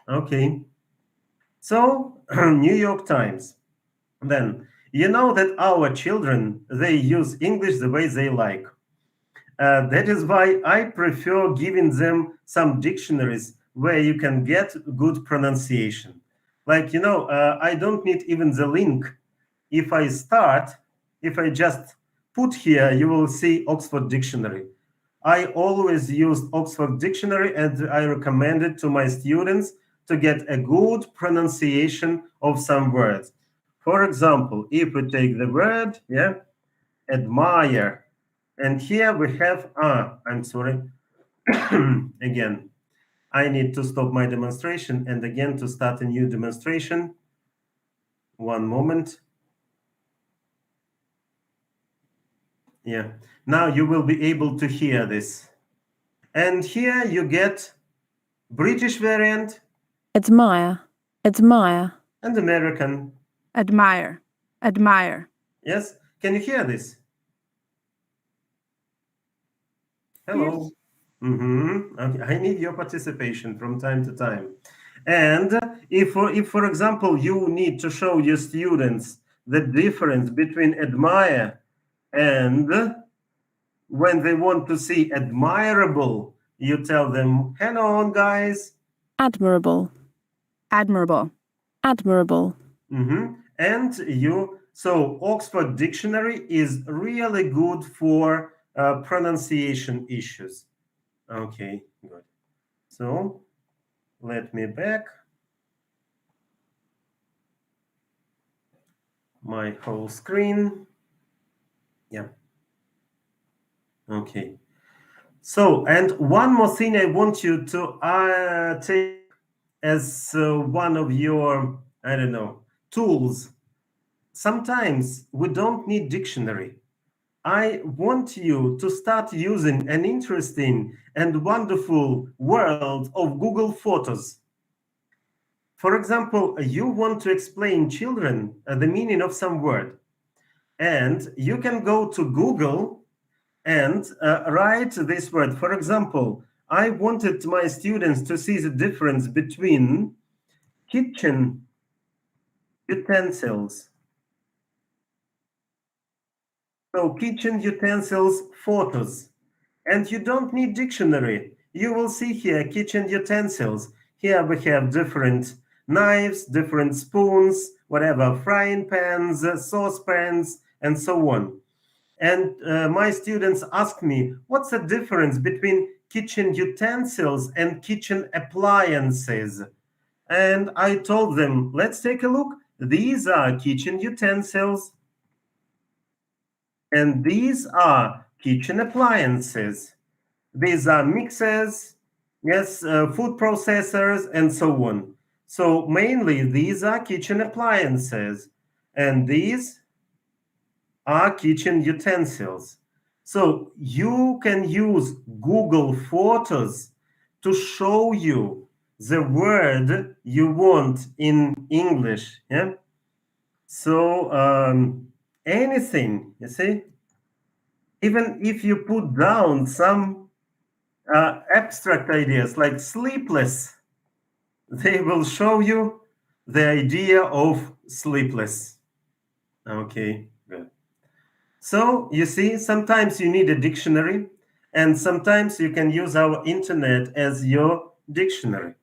Okay. So New York Times. Then you know that our children, they use English the way they like. That is why I prefer giving them some dictionaries where you can get good pronunciation. Like, you know, I don't need even the link. If I just put here, you will see Oxford Dictionary. I always use Oxford Dictionary, and I recommend it to my students to get a good pronunciation of some words. For example, if we take the word, yeah, admire, and here we have, I'm sorry, again, I need to stop my demonstration and again to start a new demonstration. One moment. Yeah. Now you will be able to hear this. And here you get British variant Admire. Admire. and American. Admire. Admire. Yes? Can you hear this? Hello. Okay. I need your participation from time to time. And if for example, you need to show your students the difference between admire and when they want to see admirable, you tell them, hang on, guys. Admirable. Admirable. Admirable. And so Oxford Dictionary is really good for pronunciation issues. Okay, good. So let me back my whole screen. Yeah. Okay. So, and one more thing I want you to take as one of your, I don't know, tools. Sometimes we don't need dictionary. I want you to start using an interesting and wonderful world of Google Photos. For example, you want to explain children the meaning of some word, and you can go to Google and write this word. For example, I wanted my students to see the difference between kitchen utensils. So kitchen utensils photos. And you don't need dictionary. You will see here kitchen utensils. Here we have different knives, different spoons, whatever, frying pans, saucepans, and so on. And my students ask me, what's the difference between kitchen utensils and kitchen appliances? And I told them, let's take a look. These are kitchen utensils. And these are kitchen appliances. These are mixers, yes, food processors, and so on. So mainly these are kitchen appliances, and these are kitchen utensils. So you can use Google Photos to show you the word you want in English. Yeah. So anything, you see, even if you put down some abstract ideas like sleepless, they will show you the idea of sleepless. Okay, good. So you see, sometimes you need a dictionary, and sometimes you can use our internet as your dictionary.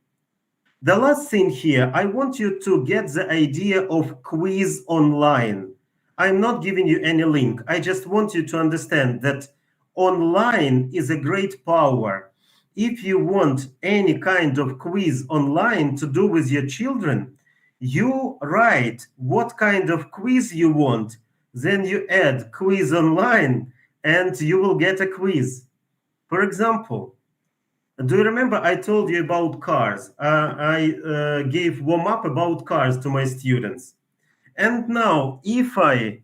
The last thing here, I want you to get the idea of quiz online. I'm not giving you any link. I just want you to understand that online is a great power. If you want any kind of quiz online to do with your children, you write what kind of quiz you want, then you add quiz online, and you will get a quiz. For example, do you remember I told you about cars? I gave warm-up about cars to my students. And now, if I,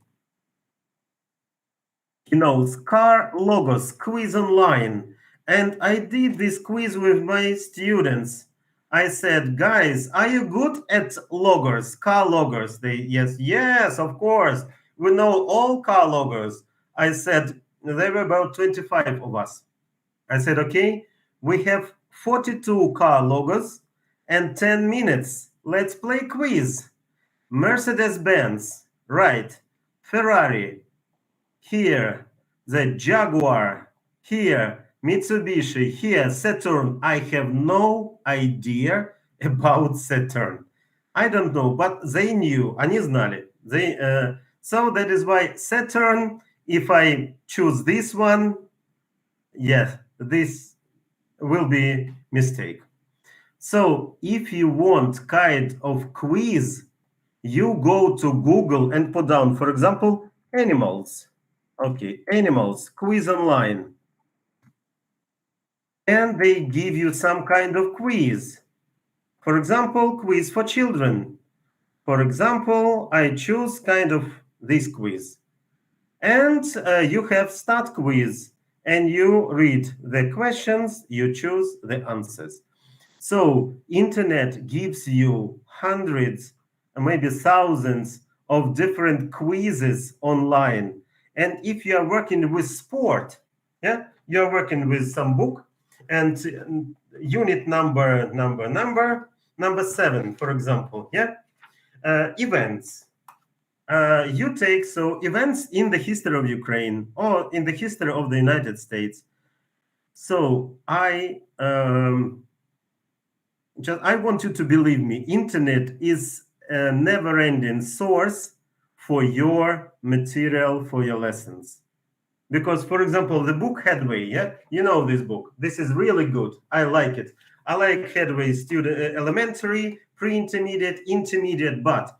car logos quiz online, and I did this quiz with my students, I said, guys, are you good at logos, car logos? They, yes, of course. We know all car logos. I said, there were about 25 of us. I said, okay, we have 42 car logos and 10 minutes. Let's play quiz. Mercedes-Benz, right. Ferrari, here. The Jaguar, here. Mitsubishi, here. Saturn. I have no idea about Saturn. I don't know, but they knew. Они знали. So that is why Saturn, if I choose this one, yes, this will be mistake. So if you want kind of quiz, you go to Google and put down, for example, animals. Okay, animals, quiz online. And they give you some kind of quiz. For example, quiz for children. For example, I choose kind of this quiz. And you have start quiz, and you read the questions, you choose the answers. So internet gives you hundreds, maybe thousands of different quizzes online. And if you are working with sport, yeah, you're working with some book, and unit number 7, for example, yeah, events. You take events in the history of Ukraine or in the history of the United States. So I want you to believe me, internet is a never-ending source for your material, for your lessons. Because, for example, the book Headway, yeah, you know this book. This is really good. I like it. I like Headway student elementary, pre-intermediate, intermediate, but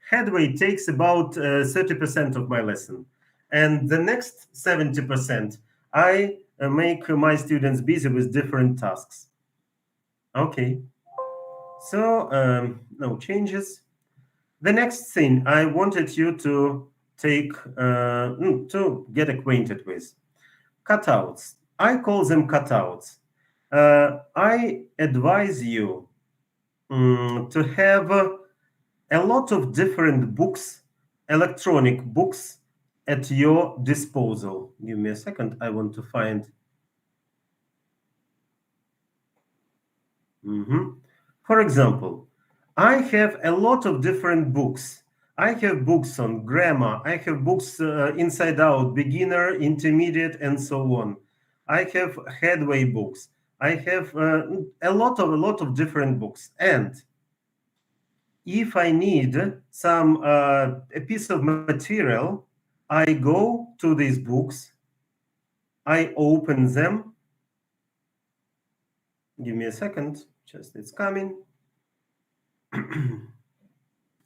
Headway takes about 30% of my lesson. And the next 70%, I make my students busy with different tasks. Okay. So no changes. The next thing I wanted you to take to get acquainted with cutouts. I call them cutouts. I advise you to have a lot of different books, electronic books, at your disposal. Give me a second. I want to find. For example, I have a lot of different books. I have books on grammar. I have books inside out, beginner, intermediate, and so on. I have Headway books. I have a lot of different books. And if I need some a piece of material, I go to these books. I open them. Give me a second. Just it's coming.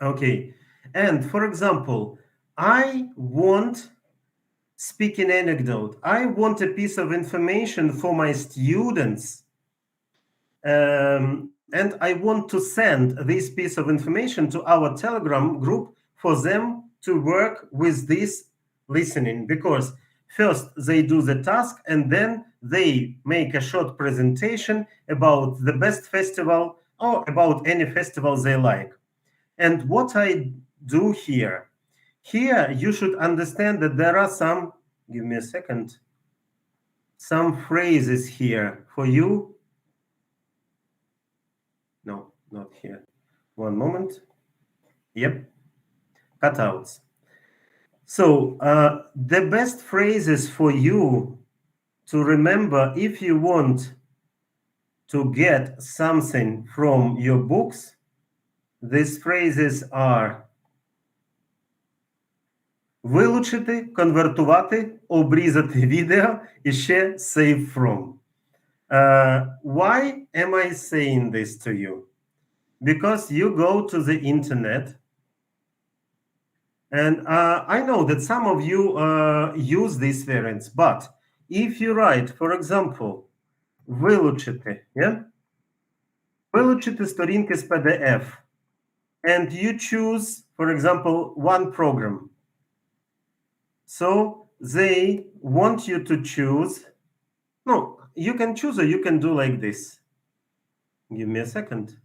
Okay. And for example, I want speaking anecdote. I want a piece of information for my students. And I want to send this piece of information to our Telegram group for them to work with this listening, because first they do the task and then they make a short presentation about the best festival or about any festival they like. And what I do here you should understand that there are some, give me a second, some phrases here for you. No, not here. One moment. Yep. Cutouts. So the best phrases for you to remember if you want to get something from your books, these phrases are вилучити, конвертувати, обрізати відео і ще save from. Why am I saying this to you? Because you go to the internet, and I know that some of you use these variants, but if you write, for example, вилучити, yeah? Вилучити сторінки з PDF, and you choose, for example, one program. So they want you to choose. No, you can choose or you can do like this. Give me a second.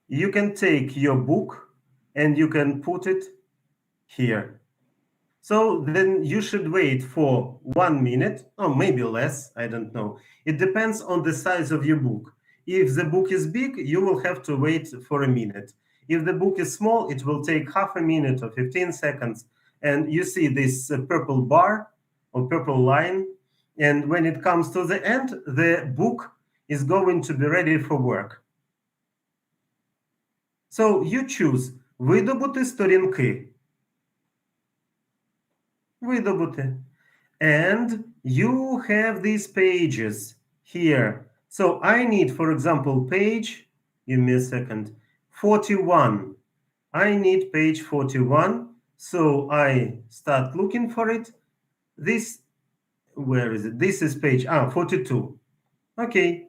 You can take your book and you can put it here. So then you should wait for 1 minute or maybe less, I don't know. It depends on the size of your book. If the book is big, you will have to wait for a minute. If the book is small, it will take half a minute or 15 seconds. And you see this purple bar or purple line. And when it comes to the end, the book is going to be ready for work. So you choose видобути сторінки. Видобути. And you have these pages here. So I need, for example, page, give me a second, 41. I need page 41. So I start looking for it. This, where is it? This is page 42. Okay.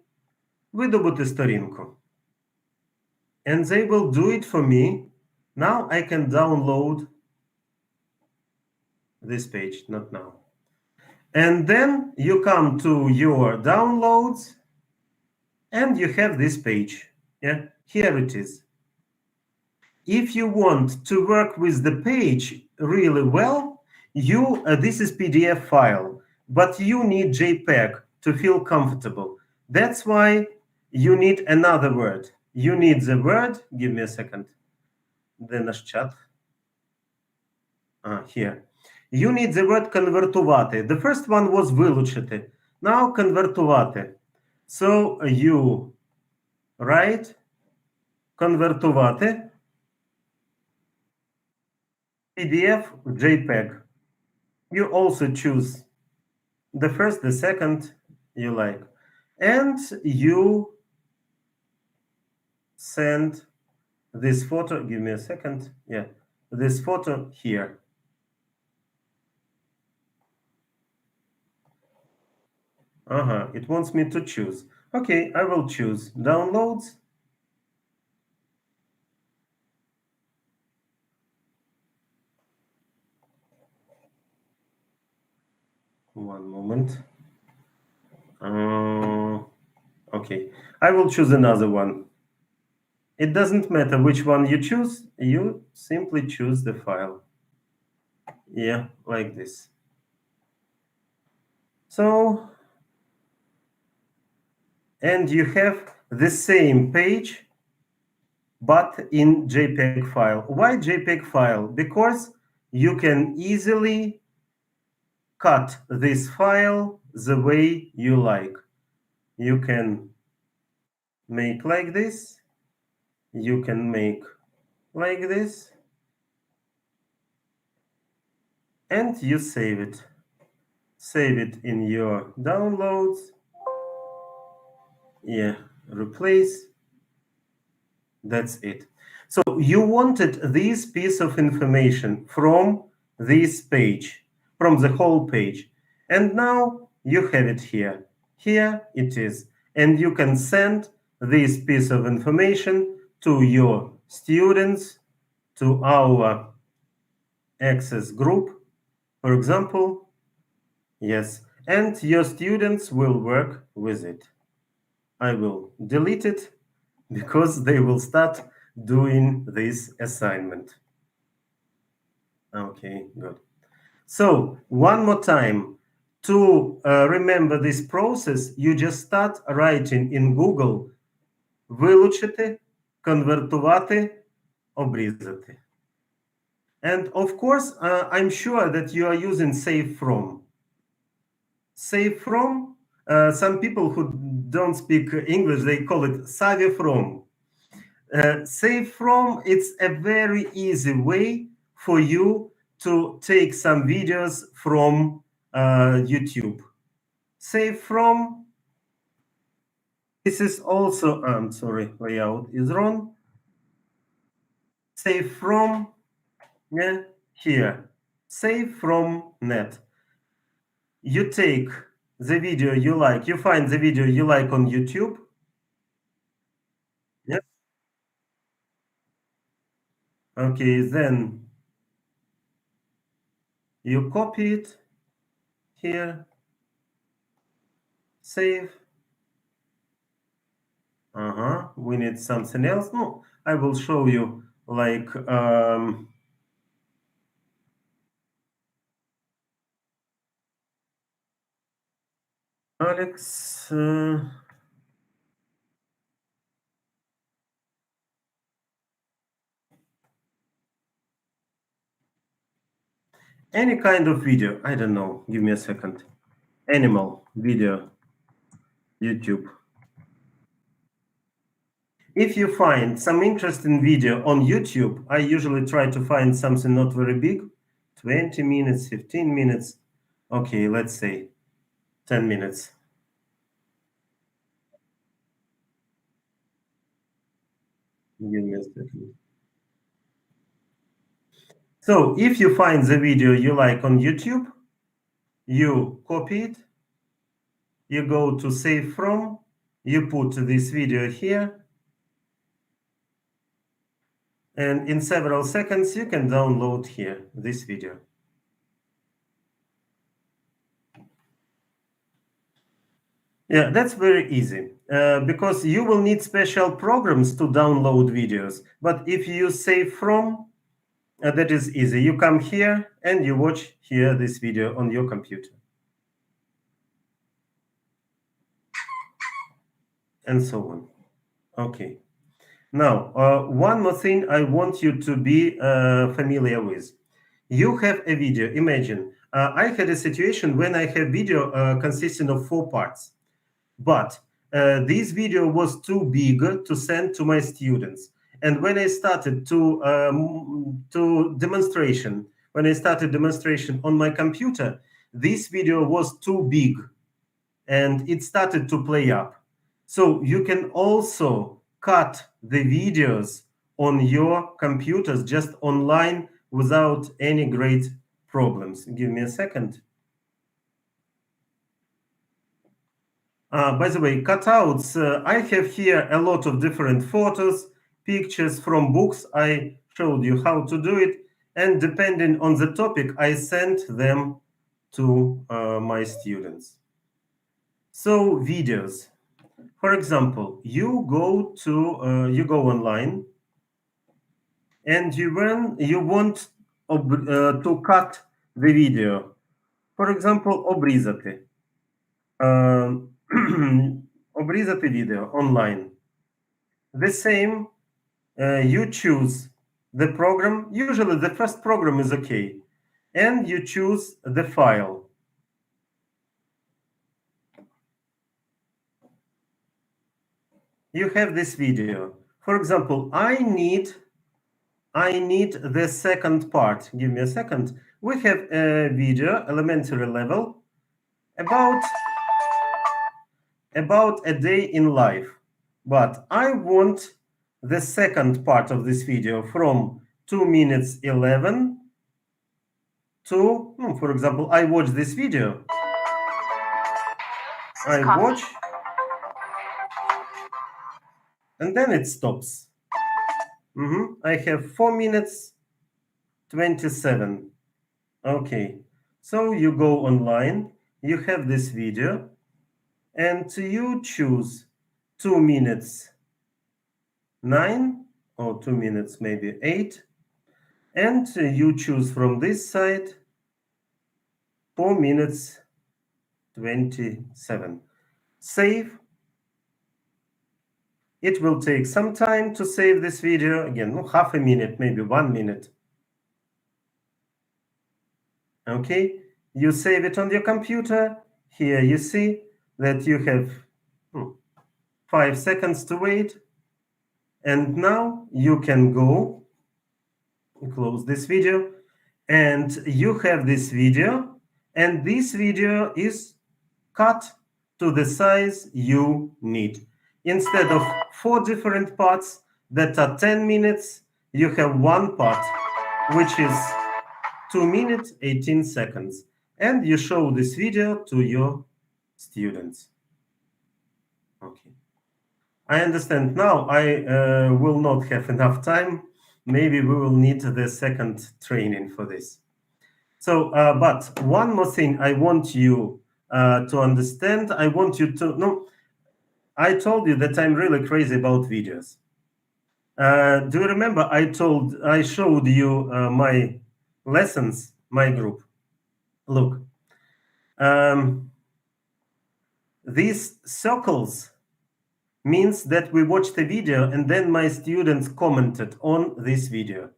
Видобути сторінку. And they will do it for me. Now I can download this page, not now. And then you come to your downloads and you have this page. Yeah, here it is. If you want to work with the page really well, this is PDF file, but you need JPEG to feel comfortable. That's why you need another word. You need the word, give me a second. Де наш чат? Here. You need the word конвертувати. The first one was вилучити. Now конвертувати. So you write конвертувати PDF JPEG. You also choose the first, the second you like. And you send this photo, give me a second. Yeah, this photo here. It wants me to choose. Okay, I will choose downloads. One moment. Okay, I will choose another one. It doesn't matter which one you choose, you simply choose the file. Yeah, like this. So, and you have the same page, but in JPEG file. Why JPEG file? Because you can easily cut this file the way you like. You can make like this. You can make like this. And you save it. Save it in your downloads. Yeah, replace. That's it. So you wanted this piece of information from this page, from the whole page. And now you have it here. Here it is. And you can send this piece of information to your students, to our access group, for example. Yes, and your students will work with it. I will delete it because they will start doing this assignment. Okay, good. So one more time, to remember this process, you just start writing in Google вилучити, конвертувати, обрізати. And of course, I'm sure that you are using save from. Save from, some people who don't speak English, they call it save from. Save from, it's a very easy way for you to take some videos from YouTube. Save from, this is also, I'm sorry, layout is wrong. Save from, yeah, here, save from net. You take the video you like, you find the video you like on YouTube. Yeah. Okay, then you copy it here, save. We need something else. No, I will show you like Alex. Any kind of video, I don't know. Give me a second. Animal video, YouTube. If you find some interesting video on YouTube, I usually try to find something not very big, 20 minutes, 15 minutes. Okay, let's say 10 minutes. Give me a second. So if you find the video you like on YouTube, you copy it, you go to save from, you put this video here, And in several seconds, you can download here this video. Yeah, that's very easy because you will need special programs to download videos. But if you use Save From, that is easy. You come here and you watch here this video on your computer. And so on. Okay. Now, one more thing I want you to be familiar with. You have a video. Imagine, I had a situation when I have video consisting of 4 parts. But this video was too big to send to my students. And when I started demonstration on my computer, this video was too big and it started to play up. So you can also cut the videos on your computers just online without any great problems. Give me a second. By the way, cutouts, I have here a lot of different photos, pictures from books. I showed you how to do it. And depending on the topic, I sent them to my students. So videos. For example, you go online and you want to cut the video. For example, обрізати. Обрізати video online. The same, you choose the program. Usually the first program is okay. And you choose the file. You have this video. For example, I need the second part. Give me a second. We have a video, elementary level, about a day in life. But I want the second part of this video from 2 minutes 11 to, for example, I watch this video. I watch, and then it stops. I have 4 minutes 27. Okay, so you go online, you have this video, and you choose 2 minutes 9 or 2 minutes maybe 8, and you choose from this side 4 minutes 27. Save. It will take some time to save this video. Again, half a minute, maybe 1 minute. Okay, you save it on your computer. Here you see that you have 5 seconds to wait. And now you can go, close this video, and you have this video, and this video is cut to the size you need. Instead of 4 different parts that are 10 minutes, you have 1 part, which is 2 minutes, 18 seconds. And you show this video to your students. Okay. I understand now I will not have enough time. Maybe we will need the second training for this. So, but one more thing I want you to understand. I want you to know, I told you that I'm really crazy about videos. Do you remember I showed you my lessons, my group? Look, these circles means that we watched the video and then my students commented on this video.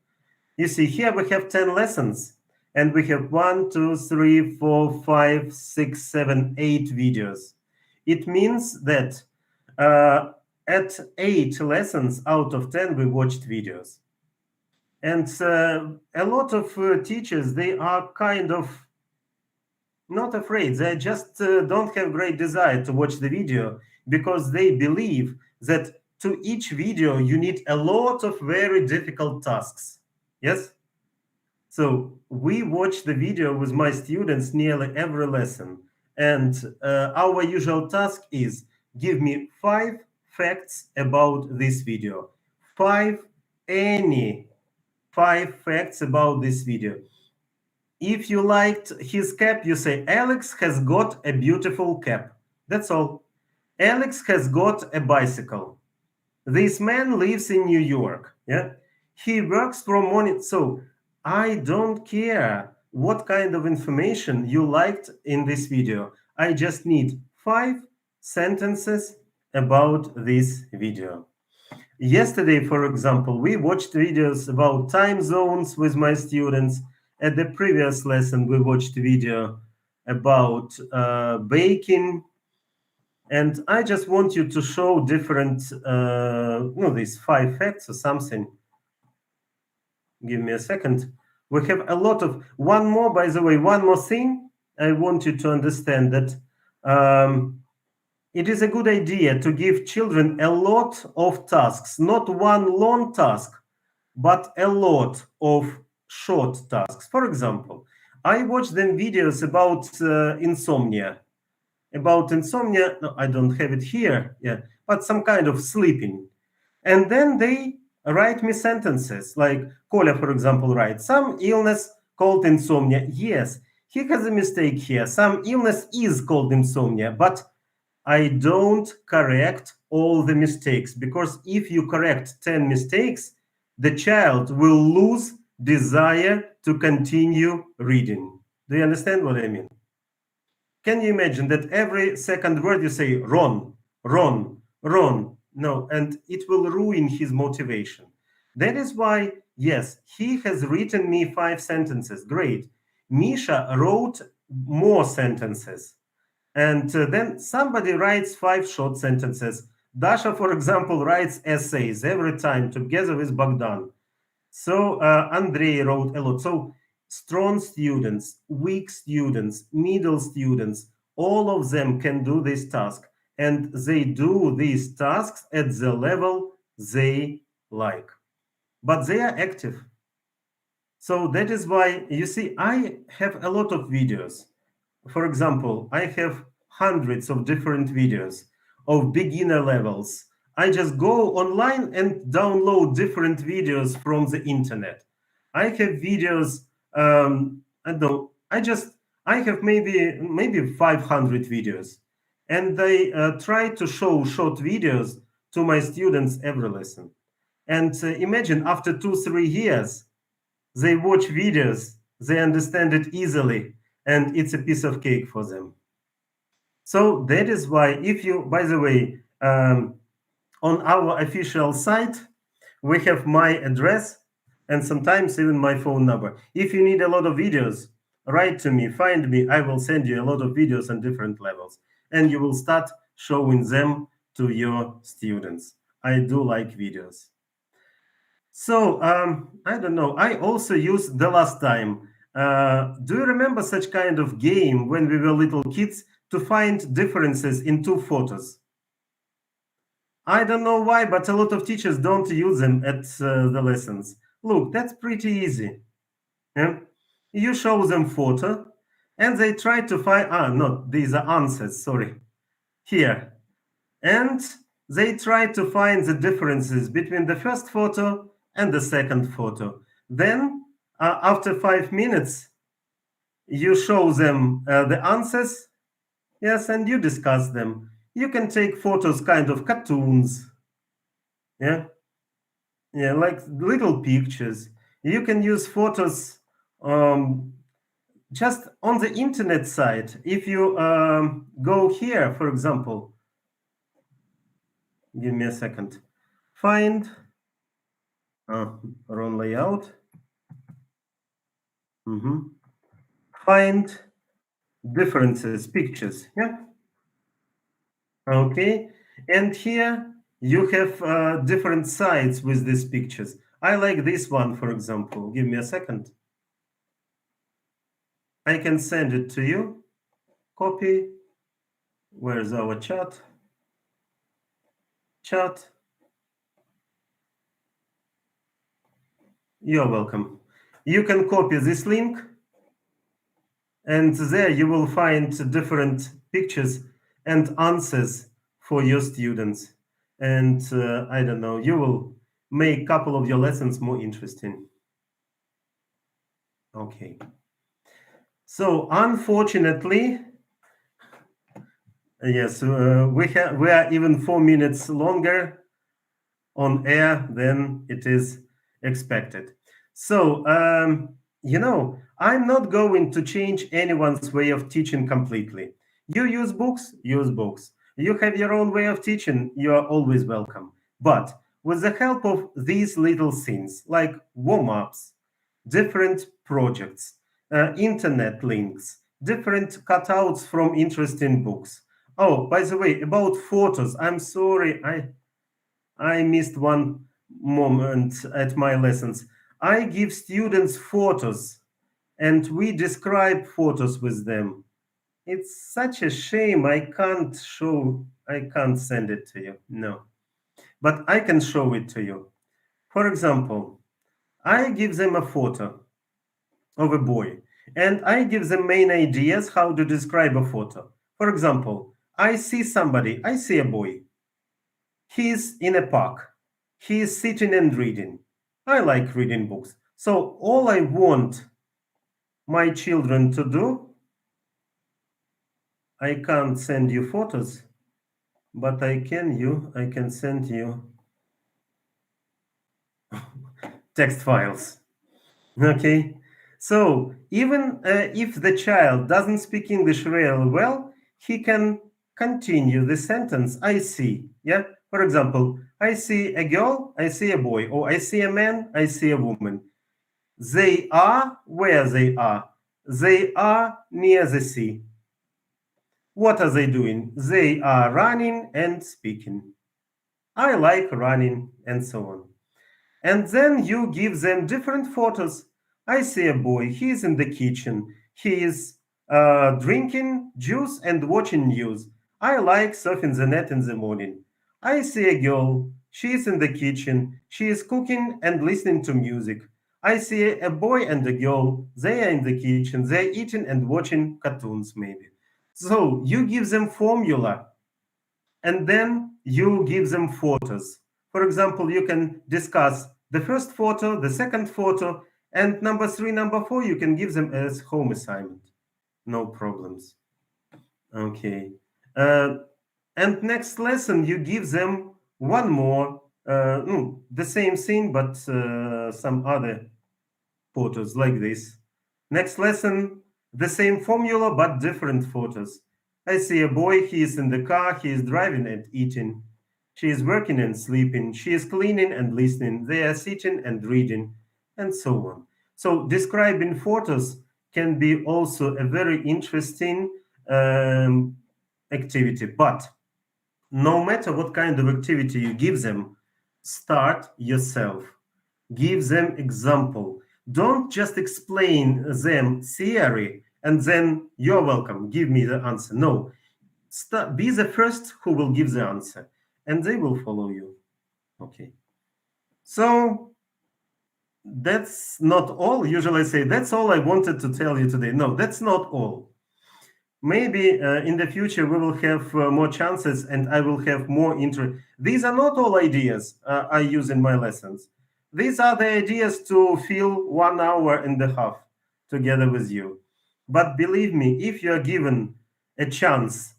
You see, here we have 10 lessons and we have 1, 2, 3, 4, 5, 6, 7, 8 videos. It means that at 8 lessons out of 10, we watched videos. And a lot of teachers, they are kind of not afraid. They just don't have great desire to watch the video because they believe that to each video, you need a lot of very difficult tasks. Yes? So we watch the video with my students nearly every lesson. And our usual task is give me 5 facts about this video, 5 any 5 facts about this video. If you liked his cap, you say, Alex has got a beautiful cap. That's all. Alex has got a bicycle. This man lives in New York. Yeah, he works from morning. So I don't care what kind of information you liked in this video. I just need 5 sentences about this video. Yesterday, for example, we watched videos about time zones with my students. At the previous lesson, we watched a video about baking. And I just want you to show different, these 5 facts or something. Give me a second. We have a lot of, one more thing. I want you to understand that it is a good idea to give children a lot of tasks, not one long task, but a lot of short tasks. For example, I watch them videos about insomnia. No, I don't have it here, but some kind of sleeping. And then they write me sentences, like Koля, for example, writes, some illness called insomnia. Yes, he has a mistake here. Some illness is called insomnia, but I don't correct all the mistakes, because if you correct 10 mistakes, the child will lose desire to continue reading. Do you understand what I mean? Can you imagine that every second word you say, Ron, Ron, Ron? No, and it will ruin his motivation. That is why, yes, he has written me 5 sentences. Great. Misha wrote more sentences. And then somebody writes 5 short sentences. Dasha, for example, writes essays every time together with Bogdan. So Andrei wrote a lot. So strong students, weak students, middle students, all of them can do this task. And they do these tasks at the level they like. But they are active. So that is why, you see, I have a lot of videos. For example, I have hundreds of different videos of beginner levels. I just go online and download different videos from the internet. I have videos, I have maybe 500 videos. And I try to show short videos to my students every lesson. And imagine after 2-3 years, they watch videos, they understand it easily, and it's a piece of cake for them. So that is why, if you, by the way, on our official site, we have my address and sometimes even my phone number. If you need a lot of videos, write to me, find me, I will send you a lot of videos on different levels, and you will start showing them to your students. I do like videos. So, I don't know, I also used the last time. Do you remember such kind of game when we were little kids to find differences in 2 photos? I don't know why, but a lot of teachers don't use them at the lessons. Look, that's pretty easy. Yeah? You show them photo, and they try to find, no, these are answers, sorry. Here. And they try to find the differences between the first photo and the second photo. Then, after 5 minutes, you show them the answers, yes, and you discuss them. You can take photos, kind of cartoons, yeah, like little pictures. You can use photos just on the internet site. If you go here, for example, give me a second, find wrong layout. Find differences, pictures, yeah. Okay, and here you have different sites with these pictures. I like this one, for example. Give me a second. I can send it to you. Copy. Where's our chat? Chat. You're welcome. You can copy this link, and there you will find different pictures and answers for your students. And I don't know, you will make a couple of your lessons more interesting. Okay. So unfortunately, yes, we are even 4 minutes longer on air than it is expected. So, I'm not going to change anyone's way of teaching completely. You use books, use books. You have your own way of teaching, you are always welcome. But with the help of these little things, like warm-ups, different projects, internet links, different cutouts from interesting books. Oh, by the way, about photos, I'm sorry, I missed one moment at my lessons. I give students photos and we describe photos with them. It's such a shame I can't send it to you, no. But I can show it to you. For example, I give them a photo of a boy and I give them main ideas how to describe a photo. For example, I see a boy. He's in a park. He is sitting and reading. I like reading books. So all I want my children to do, I can't send you photos, but I can send you text files. Okay? So even if the child doesn't speak English really well, he can continue the sentence, I see. Yeah? For example, I see a girl, I see a boy, or I see a man, I see a woman. They are where they are. They are near the sea. What are they doing? They are running and speaking. I like running, and so on. And then you give them different photos. I see a boy, he's in the kitchen. He is drinking juice and watching news. I like surfing the net in the morning. I see a girl, she's in the kitchen. She is cooking and listening to music. I see a boy and a girl, they are in the kitchen. They're eating and watching cartoons, maybe. So you give them formula, and then you give them photos. For example, you can discuss the first photo, the second photo, and number 3, number 4, you can give them as home assignment. No problems. Okay. And next lesson, you give them one more, the same thing, but some other photos like this. Next lesson, the same formula, but different photos. I see a boy, he is in the car, he is driving and eating. She is working and sleeping. She is cleaning and listening. They are sitting and reading, and so on. So describing photos can be also a very interesting activity. But no matter what kind of activity you give them, start yourself. Give them example. Don't just explain them theory and then you're welcome, give me the answer. No, be the first who will give the answer and they will follow you. Okay. So that's not all. Usually I say, that's all I wanted to tell you today. No, that's not all. Maybe in the future we will have more chances and I will have more interest. These are not all ideas I use in my lessons. These are the ideas to fill 1.5 hours together with you. But believe me, if you are given a chance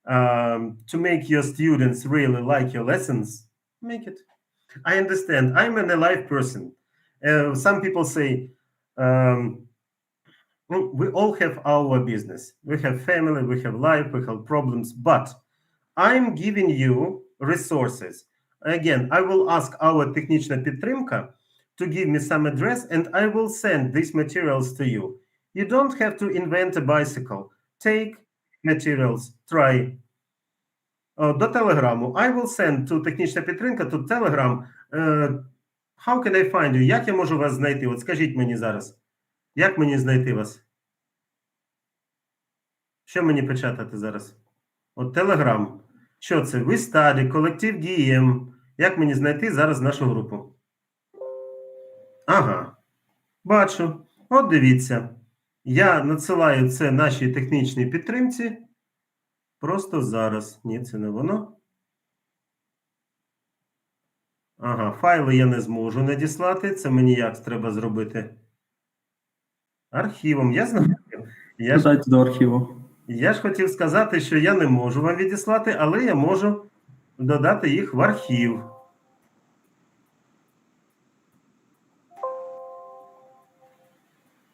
to make your students really like your lessons, make it. I understand. I'm an alive person. Some people say, we all have our business. We have family, we have life, we have problems, but I'm giving you resources. Again, I will ask our технічна підтримка to give me some address and I will send these materials to you. You don't have to invent a bicycle. Take materials, try. До Телеграму. I will send to технічна підтримка, to Telegram. How can I find you? Як я можу вас знайти? От скажіть мені зараз. Як мені знайти вас? Що мені печатати зараз? От Telegram. Що це? We Study, колектив ГІІМ. Як мені знайти зараз нашу групу? Ага. Бачу. От дивіться. Я надсилаю це нашій технічній підтримці. Просто зараз. Ні, це не воно. Ага, файли я не зможу надіслати. Це мені як треба зробити? Архівом. Я знаю. Додайте до архіву. Я ж хотів сказати, що я не можу вам відіслати, але я можу додати їх в архів.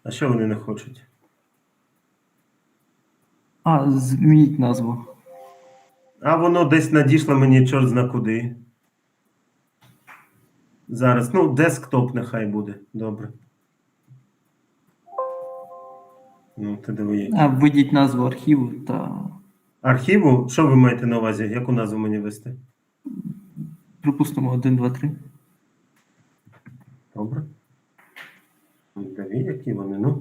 А що вони не хочуть? Змініть назву. А воно десь надійшло мені чорт зна куди. Зараз, десктоп нехай буде. Добре. Ти диви. Введіть назву архіву та... Архіву? Що ви маєте на увазі? Яку назву мені ввести? Припустимо 1, 2, 3. Добре. Диви, які вони,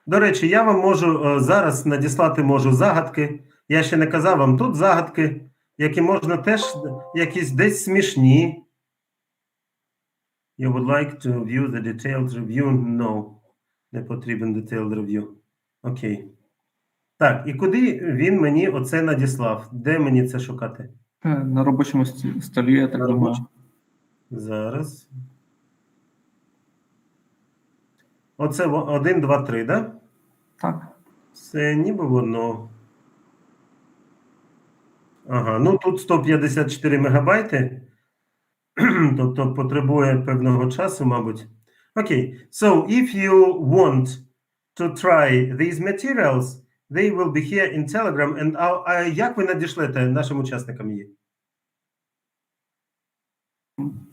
До речі, я вам можу зараз надіслати загадки. Я ще не казав вам, тут загадки, які можна теж якісь десь смішні. You would like to view the detailed review? No. Не потрібен detailed review. Окей. Так, і куди він мені оце надіслав? Де мені це шукати? На робочому столі, я так думаю. Зараз. Оце 1, 2, 3, да? Так. Це ніби воно. Ага, тут 154 мегабайти. Тобто потребує певного часу, мабуть. Окей. So, if you want to try these materials, they will be here in Telegram. And як ви надішлете нашим учасникам її?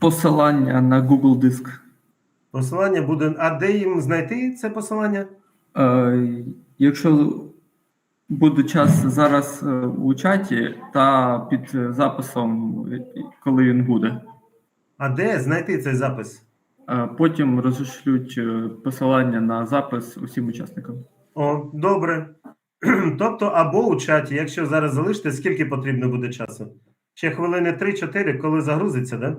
Посилання на Google диск. Посилання буде... А де їм знайти це посилання? Якщо буде час зараз у чаті та під записом, коли він буде. А де знайти цей запис? Потім розішлють посилання на запис усім учасникам. О, добре. Тобто або у чаті, якщо зараз залишите, скільки потрібно буде часу? Ще хвилини 3-4, коли загрузиться, да?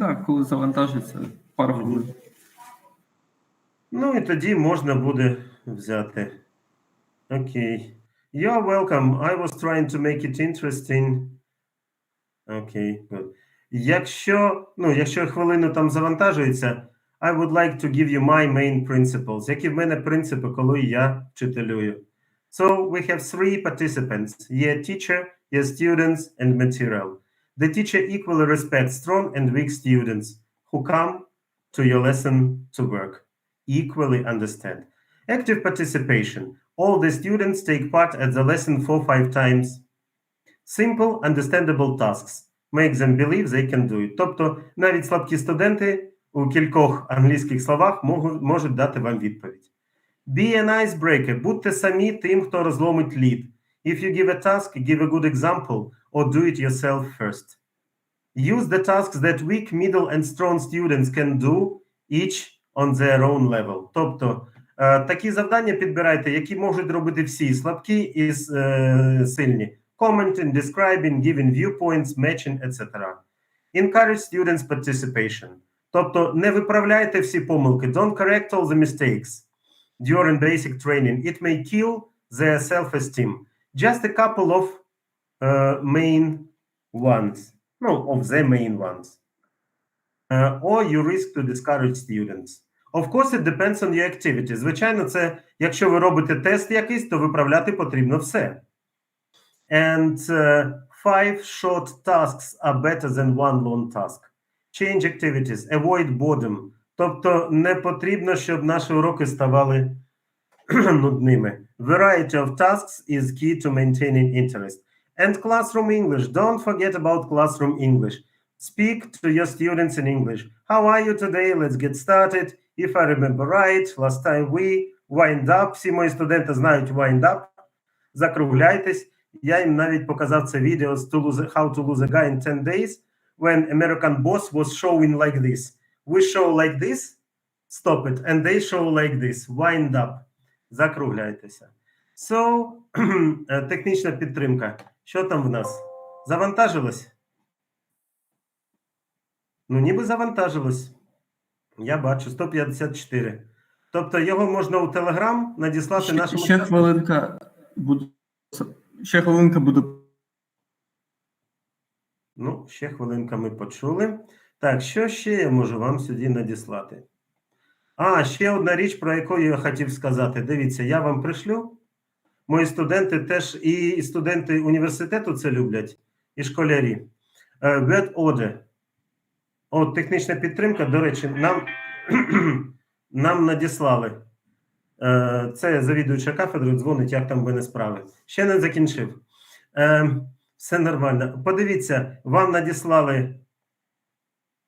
Так, коли завантажиться, пару хвилин. І тоді можна буде взяти. Окей. You're welcome. I was trying to make it interesting. Окей, good. Якщо хвилину там завантажується, I would like to give you my main principles. Які в мене принципи, коли я вчителюю. So, we have 3 participants. Є teacher, є students, and material. The teacher equally respects strong and weak students who come to your lesson to work. Equally understand. Active participation. All the students take part at the lesson 4-5 times. Simple, understandable tasks. Make them believe they can do it. Тобто, навіть слабкі студенти у кількох англійських словах можуть дати вам відповідь. Be an icebreaker. Будьте самі тим, хто розломить лід. If you give a task, give a good example or do it yourself first. Use the tasks that weak, middle and strong students can do, each on their own level. Тобто, такі завдання підбирайте, які можуть робити всі, слабкі і сильні. Commenting, describing, giving viewpoints, matching, etc. Encourage students' participation. Тобто, не виправляйте всі помилки. Don't correct all the mistakes during basic training. It may kill their self-esteem. Just a couple of main ones. Of the main ones. Or you risk to discourage students. Of course, it depends on your activity. Звичайно, це, якщо ви робите тест якийсь, то виправляти потрібно все. And 5 short tasks are better than 1 long task. Change activities, avoid boredom. Тобто не потрібно, щоб наші уроки ставали нудними. Variety of tasks is key to maintaining interest. And classroom English. Don't forget about classroom English. Speak to your students in English. How are you today? Let's get started. If I remember right, last time we wind up. Всі мої студенти знають wind up. Закругляйтесь. Я їм навіть показав це відео з How to lose a guy in 10 days when American boss was showing like this. We show like this, stop it, and they show like this, wind up. Закругляйтеся. So, технічна підтримка. Що там в нас? Завантажилось? Ніби завантажилось. Я бачу, 154. Тобто його можна у Telegram надіслати нашому... Ще хвилинка буде Ну, ще хвилинка ми почули. Так, що ще я можу вам сюди надіслати? Ще одна річ, про яку я хотів сказати. Дивіться, я вам пришлю. Мої студенти теж, і студенти університету це люблять, і школярі. Word order. От, технічна підтримка, до речі, нам надіслали. Це завідуюча кафедрою, дзвонить, як там ви справи. Ще не закінчив. Все нормально. Подивіться, вам надіслали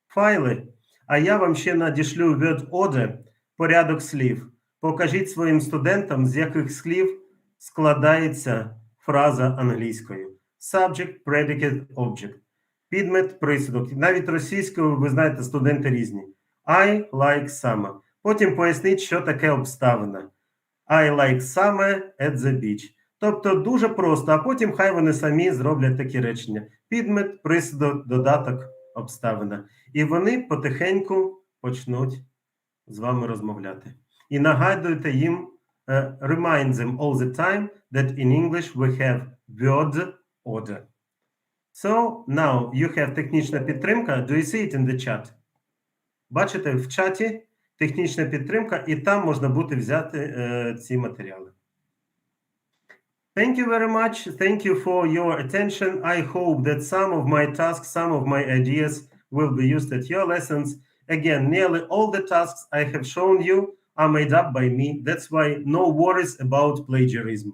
файли, а я вам ще надішлю word order, порядок слів. Покажіть своїм студентам, з яких слів складається фраза англійською. Subject, predicate, object. Підмет, присудок. Навіть російською, ви знаєте, студенти різні. I like summer. Потім поясніть, що таке обставина. I like summer at the beach. Тобто дуже просто, а потім хай вони самі зроблять такі речення. Підмет, присудок, додаток, обставина. І вони потихеньку почнуть з вами розмовляти. І нагадуйте їм, remind them all the time that in English we have word order. So, now you have технічна підтримка. Do you see it in the chat? Бачите, в чаті технічна підтримка, і там можна буде взяти ці матеріали. Thank you very much. Thank you for your attention. I hope that some of my tasks, some of my ideas will be used at your lessons. Again, nearly all the tasks I have shown you are made up by me. That's why no worries about plagiarism.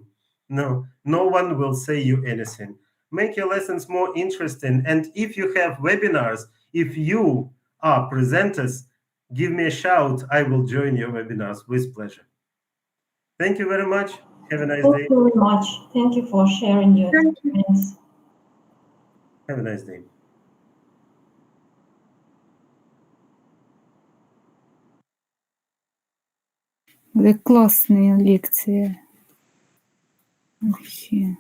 No one will say you anything. Make your lessons more interesting. And if you have webinars, if you are presenters, give me a shout. I will join your webinars with pleasure. Thank you very much. Have a nice day. Thank you very much. Thank you for sharing your experience. Have a nice day. Классные лекции. Вообще.